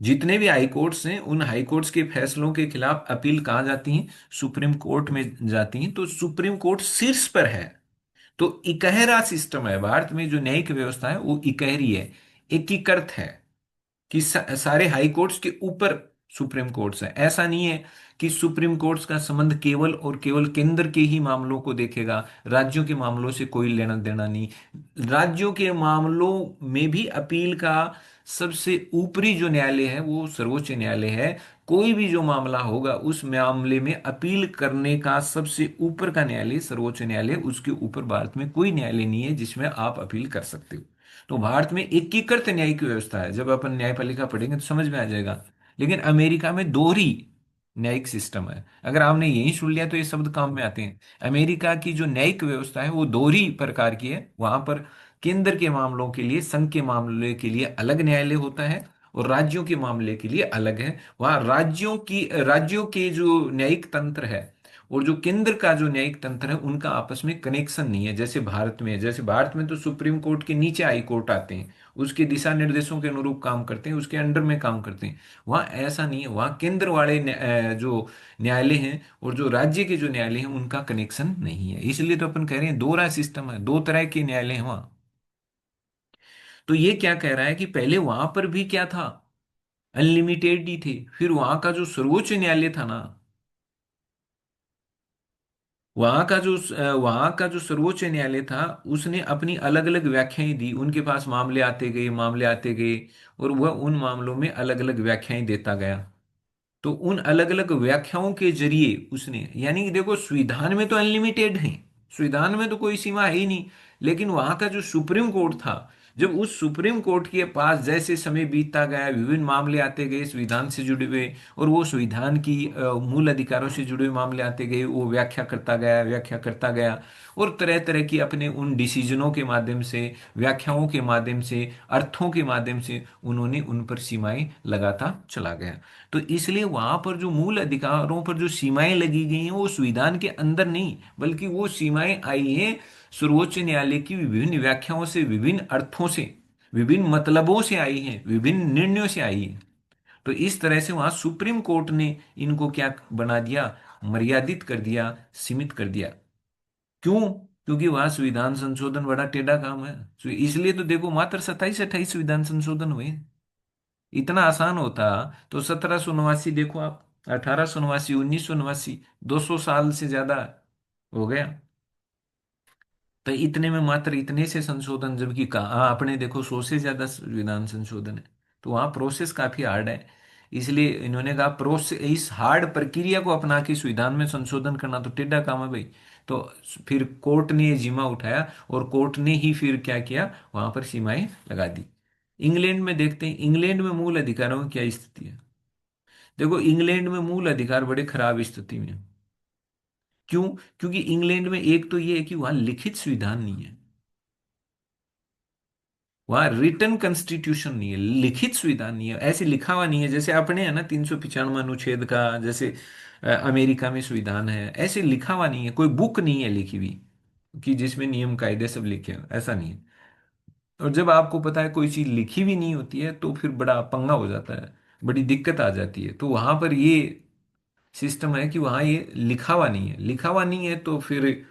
जितने भी हाई कोर्ट्स हैं, उन हाई कोर्ट्स के फैसलों के खिलाफ अपील कहाँ जाती हैं? सुप्रीम कोर्ट में जाती हैं। तो सुप्रीम कोर्ट शीर्ष पर है। तो इकहरा सिस्टम है भारत में, जो न्यायिक व्यवस्था है वो इकहरी है, एकीकृत है, कि सारे हाई कोर्ट्स के ऊपर सुप्रीम कोर्ट्स है। ऐसा नहीं है कि सुप्रीम कोर्ट्स का संबंध केवल और केवल केंद्र के ही मामलों को देखेगा, राज्यों के मामलों से कोई लेना देना नहीं। राज्यों के मामलों में भी अपील का सबसे ऊपरी जो न्यायालय है वो सर्वोच्च न्यायालय है। कोई भी जो मामला होगा उस मामले में अपील करने का सबसे ऊपर का न्यायालय सर्वोच्च न्यायालय, उसके ऊपर भारत में कोई न्यायालय नहीं है जिसमें आप अपील कर सकते हो। तो भारत में एकीकृत न्यायिक व्यवस्था है, जब अपन न्यायपालिका पढ़ेंगे तो समझ में आ जाएगा। लेकिन अमेरिका में दोहरी न्यायिक सिस्टम है। अगर आपने यही सुन लिया तो ये शब्द काम में आते हैं। अमेरिका की जो न्यायिक व्यवस्था है वो दोहरी प्रकार की है। वहां पर केंद्र के मामलों के लिए, संघ के मामले के लिए अलग न्यायालय होता है, और राज्यों के मामले के लिए अलग है। वहां राज्यों के जो न्यायिक तंत्र है और जो केंद्र का जो न्यायिक तंत्र है, उनका आपस में कनेक्शन नहीं है, जैसे भारत में है। जैसे भारत में तो सुप्रीम कोर्ट के नीचे हाई कोर्ट आते हैं, उसके दिशा निर्देशों के अनुरूप काम करते हैं, उसके अंडर में काम करते हैं। वहाँ ऐसा नहीं है, वहाँ केंद्र वाले जो न्यायालय हैं और जो राज्य के जो न्यायालय हैं, उनका कनेक्शन नहीं है। इसलिए तो अपन कह रहे हैं दोहरा सिस्टम है, दो तरह के न्यायालय हैं वहाँ। तो ये क्या कह रहा है कि पहले वहां पर भी क्या था, अनलिमिटेड ही थे। फिर वहां का जो सर्वोच्च न्यायालय था ना, वहां का जो सर्वोच्च न्यायालय था, उसने अपनी अलग अलग व्याख्याएं दी, उनके पास मामले आते गए, मामले आते गए, और वह उन मामलों में अलग अलग व्याख्याएं देता गया। तो उन अलग अलग व्याख्याओं के जरिए उसने, यानी कि देखो संविधान में तो अनलिमिटेड है, संविधान में तो कोई सीमा है ही नहीं, लेकिन वहां का जो सुप्रीम कोर्ट था, जब उस सुप्रीम कोर्ट के पास जैसे समय बीतता गया, विभिन्न मामले आते गए संविधान से जुड़े हुए, और वो संविधान की मूल अधिकारों से जुड़े हुए मामले आते गए, वो व्याख्या करता गया, व्याख्या करता गया, और तरह तरह की अपने उन डिसीजनों के माध्यम से, व्याख्याओं के माध्यम से, अर्थों के माध्यम से उन्होंने उन पर सीमाएं लगाता चला गया। तो इसलिए वहां पर जो मूल अधिकारों पर जो सीमाएं लगी गई हैं, वो संविधान के अंदर नहीं, बल्कि वो सीमाएं आई हैं सर्वोच्च न्यायालय की विभिन्न व्याख्याओं से, विभिन्न अर्थों से, विभिन्न मतलबों से आई हैं, विभिन्न निर्णयों से आई हैं। तो इस तरह से वहां सुप्रीम कोर्ट ने इनको क्या बना दिया, मर्यादित कर दिया, सीमित कर दिया। क्यों? क्योंकि वहां संविधान संशोधन बड़ा टेढ़ा काम है। तो इसलिए तो देखो, मात्र 27-28 संविधान संशोधन हुए। इतना आसान होता तो 1789 देखो आप, 1889, 1989, 200 साल से ज्यादा हो गया। तो इतने में मात्र इतने से संशोधन, जबकि कहा आपने देखो 100 से ज्यादा संविधान संशोधन है। तो वहां प्रोसेस काफी हार्ड है। इसलिए इन्होंने कहा प्रोसेस, इस हार्ड प्रक्रिया को अपना के संविधान में संशोधन करना तो टेढ़ा काम है भाई। तो फिर कोर्ट ने ये जिम्मा उठाया, और कोर्ट ने ही फिर क्या किया, वहां पर सीमाएं लगा दी। इंग्लैंड में देखते हैं, इंग्लैंड में मूल अधिकारों की क्या स्थिति है। देखो इंग्लैंड में मूल अधिकार बड़े खराब स्थिति में हैं। क्यों? क्योंकि इंग्लैंड में एक तो ये है कि वहां लिखित संविधान नहीं है, वहां रिटन कॉन्स्टिट्यूशन नहीं है, लिखित संविधान नहीं है, ऐसे लिखा हुआ नहीं है जैसे अपने है ना 395 अनुच्छेद का, जैसे अमेरिका में संविधान है, ऐसे लिखा हुआ नहीं है, कोई बुक नहीं है लिखी हुई कि जिसमें नियम कायदे सब लिखे हैं, ऐसा नहीं है। और जब आपको पता है कोई चीज लिखी हुई नहीं होती है, तो फिर बड़ा पंगा हो जाता है, बड़ी दिक्कत आ जाती है। तो वहां पर ये सिस्टम है कि वहां ये लिखा हुआ नहीं है, लिखा हुआ नहीं है, तो फिर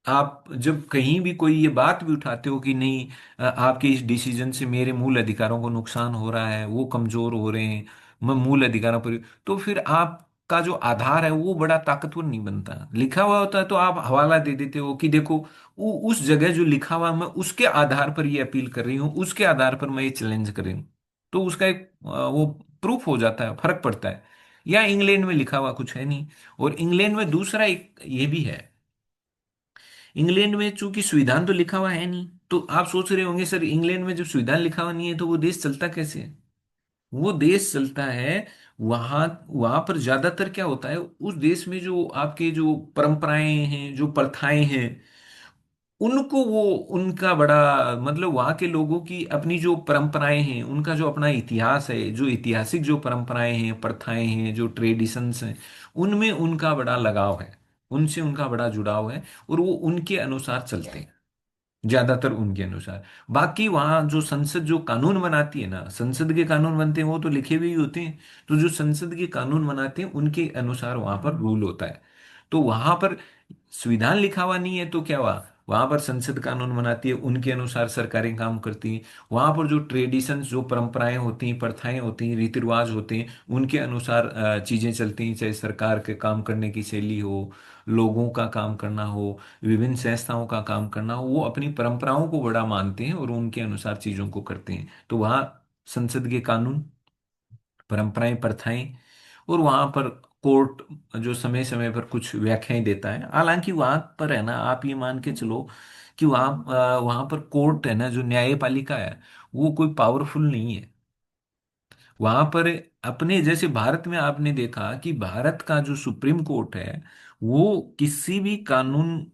आप जब कहीं भी कोई ये बात भी उठाते हो कि नहीं, आपके इस डिसीजन से मेरे मूल अधिकारों को नुकसान हो रहा है, वो कमजोर हो रहे हैं, मैं मूल अधिकारों पर, तो फिर आपका जो आधार है वो बड़ा ताकतवर नहीं बनता। लिखा हुआ होता है तो आप हवाला दे देते हो कि देखो, उस जगह जो लिखा हुआ, मैं उसके आधार पर ये अपील कर रही हूँ, उसके आधार पर मैं ये चैलेंज कर रही हूँ। तो उसका एक वो प्रूफ हो जाता है, फर्क पड़ता है। या इंग्लैंड में लिखा हुआ कुछ है नहीं। और इंग्लैंड में दूसरा एक ये भी है, इंग्लैंड में चूंकि संविधान तो लिखा हुआ है नहीं, तो आप सोच रहे होंगे सर इंग्लैंड में जब संविधान लिखा हुआ नहीं है तो वो देश चलता कैसे है? वो देश चलता है, वहां वहां पर ज्यादातर क्या होता है, उस देश में जो आपके जो परंपराएं हैं, जो प्रथाएं हैं, उनको वो, उनका बड़ा मतलब वहाँ के लोगों की अपनी जो परंपराएं हैं, उनका जो अपना इतिहास है, जो ऐतिहासिक जो परंपराएं हैं, प्रथाएं हैं, जो ट्रेडिशंस हैं, उनमें उनका बड़ा लगाव है, उनसे उनका बड़ा जुड़ाव है, और वो उनके अनुसार चलते हैं, ज्यादातर उनके अनुसार। बाकी वहाँ जो संसद जो कानून बनाती है ना, संसद के कानून बनते हैं वो तो लिखे हुए ही होते हैं। तो जो संसद के कानून बनाते हैं उनके अनुसार वहां पर रूल होता है। तो वहां पर संविधान लिखा हुआ नहीं है तो क्या हुआ, वहां पर संसद कानून बनाती है, उनके अनुसार सरकारें काम करती हैं। वहां पर जो ट्रेडिशंस, जो परंपराएं होती हैं, प्रथाएं होती हैं, रीति रिवाज होते हैं, उनके अनुसार चीजें चलती हैं, चाहे सरकार के काम करने की शैली हो, लोगों का काम करना हो, विभिन्न संस्थाओं का काम करना हो, वो अपनी परंपराओं को बड़ा मानते हैं और उनके अनुसार चीजों को करते हैं। तो वहाँ संसद के कानून, परंपराएं, प्रथाएं, और वहां पर कोर्ट जो समय समय पर कुछ व्याख्याएं देता है। हालांकि वहां पर है ना, आप ये मान के चलो कि वहां पर कोर्ट है ना, जो न्यायपालिका है, वो कोई पावरफुल नहीं है वहां पर। अपने जैसे भारत में आपने देखा कि भारत का जो सुप्रीम कोर्ट है, वो किसी भी कानून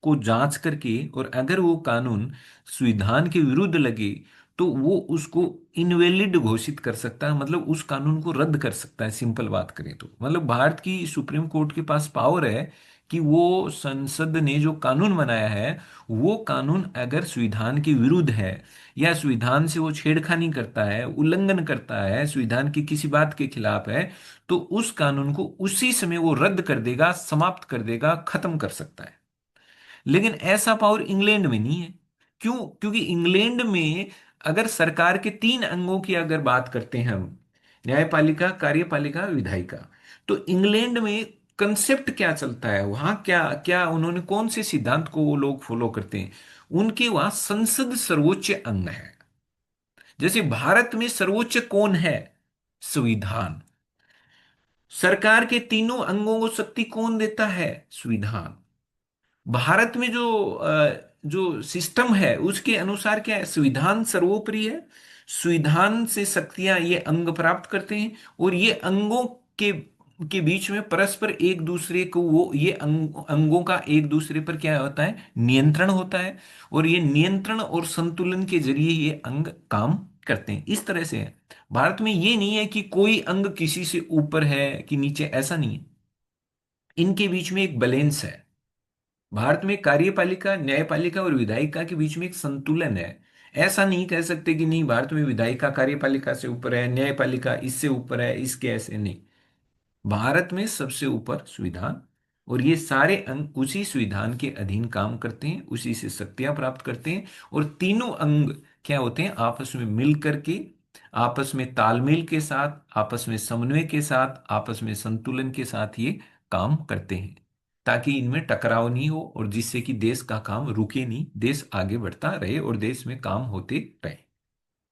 को जांच करके, और अगर वो कानून संविधान के विरुद्ध लगे, तो वो उसको इनवैलिड घोषित कर सकता है, मतलब उस कानून को रद्द कर सकता है। सिंपल बात करें तो मतलब भारत की सुप्रीम कोर्ट के पास पावर है कि वो संसद ने जो कानून बनाया है, वो कानून अगर संविधान के विरुद्ध है, या संविधान से वो छेड़खानी करता है, उल्लंघन करता है, संविधान की किसी बात के खिलाफ है, तो उस कानून को उसी समय वो रद्द कर देगा, समाप्त कर देगा, खत्म कर सकता है। लेकिन ऐसा पावर इंग्लैंड में नहीं है। क्यों? क्योंकि इंग्लैंड में अगर सरकार के 3 अंगों की अगर बात करते हैं हम, न्यायपालिका, कार्यपालिका, विधायिका, तो इंग्लैंड में कंसेप्ट क्या चलता है वहां, क्या क्या उन्होंने, कौन से सिद्धांत को वो लोग फॉलो करते हैं। उनके वहां संसद सर्वोच्च अंग है। जैसे भारत में सर्वोच्च कौन है? संविधान। सरकार के तीनों अंगों को शक्ति कौन देता है? संविधान। भारत में जो सिस्टम है उसके अनुसार क्या है, संविधान सर्वोपरि है। संविधान से शक्तियां ये अंग प्राप्त करते हैं, और ये अंगों के के बीच में परस्पर एक दूसरे को, वो ये अंगों का एक दूसरे पर क्या होता है, नियंत्रण होता है। और ये नियंत्रण और संतुलन के जरिए ये अंग काम करते हैं। इस तरह से है। भारत में ये नहीं है कि कोई अंग किसी से ऊपर है कि नीचे, ऐसा नहीं है। इनके बीच में एक बैलेंस है। भारत में कार्यपालिका, न्यायपालिका और विधायिका के बीच में एक संतुलन है। ऐसा नहीं कह सकते कि नहीं भारत में विधायिका कार्यपालिका से ऊपर है, न्यायपालिका इससे ऊपर है, इसके ऐसे नहीं। भारत में सबसे ऊपर संविधान, और ये सारे अंग उसी संविधान के अधीन काम करते हैं, उसी से शक्तियां प्राप्त करते हैं। और तीनों अंग क्या होते हैं, आपस में मिल करके, आपस में तालमेल के साथ, आपस में समन्वय के साथ, आपस में संतुलन के साथ ये काम करते हैं, ताकि इनमें टकराव नहीं हो, और जिससे कि देश का काम रुके नहीं, देश आगे बढ़ता रहे और देश में काम होते रहे।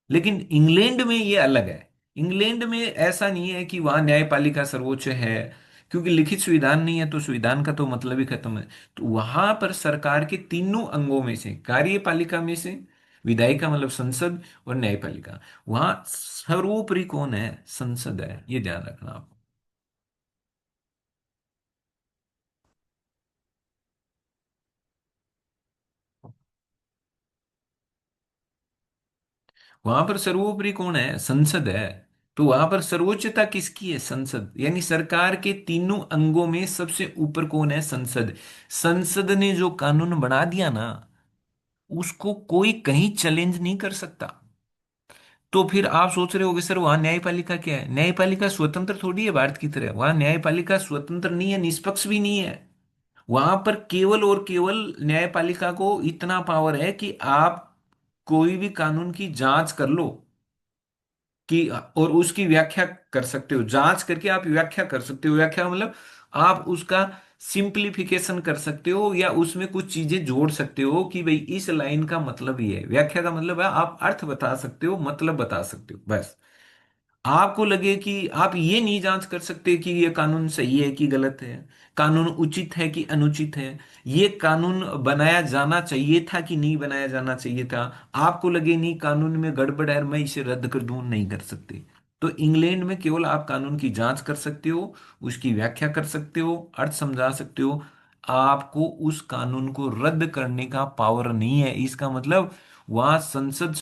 लेकिन इंग्लैंड में ये अलग है। इंग्लैंड में ऐसा नहीं है कि वहां न्यायपालिका सर्वोच्च है, क्योंकि लिखित संविधान नहीं है, तो संविधान का तो मतलब ही खत्म है। तो वहां पर सरकार के तीनों अंगों में से, कार्यपालिका में से, विधायिका मतलब संसद, और न्यायपालिका, वहां सर्वोपरि कौन है? संसद है। ये ध्यान रखना आप। वहां पर सर्वोपरि कौन है? संसद है। तो वहां पर सर्वोच्चता किसकी है? संसद। यानी सरकार के तीनों अंगों में सबसे ऊपर कौन है? संसद। संसद ने जो कानून बना दिया ना, उसको कोई कहीं चैलेंज नहीं कर सकता। तो फिर आप सोच रहे होगे सर वहां न्यायपालिका क्या है? न्यायपालिका स्वतंत्र थोड़ी है भारत की तरह। वहां न्यायपालिका स्वतंत्र नहीं है, निष्पक्ष भी नहीं है। वहां पर केवल और केवल न्यायपालिका को इतना पावर है कि आप कोई भी कानून की जांच कर लो, कि और उसकी व्याख्या कर सकते हो। जांच करके आप व्याख्या कर सकते हो। व्याख्या मतलब आप उसका सिंप्लीफिकेशन कर सकते हो, या उसमें कुछ चीजें जोड़ सकते हो कि भाई इस लाइन का मतलब ये है। व्याख्या का मतलब है आप अर्थ बता सकते हो, मतलब बता सकते हो, बस। आपको लगे कि आप ये नहीं जांच कर सकते कि ये कानून सही है कि गलत है, कानून उचित है कि अनुचित है, ये कानून बनाया जाना चाहिए था कि नहीं बनाया जाना चाहिए था। आपको लगे नहीं कानून में गड़बड़ है, मैं इसे रद्द कर दूं, नहीं कर सकते। तो इंग्लैंड में केवल आप कानून की जांच कर सकते हो, उसकी व्याख्या कर सकते हो, अर्थ समझा सकते हो। आपको उस कानून को रद्द करने का पावर नहीं है। इसका मतलब वहां संसद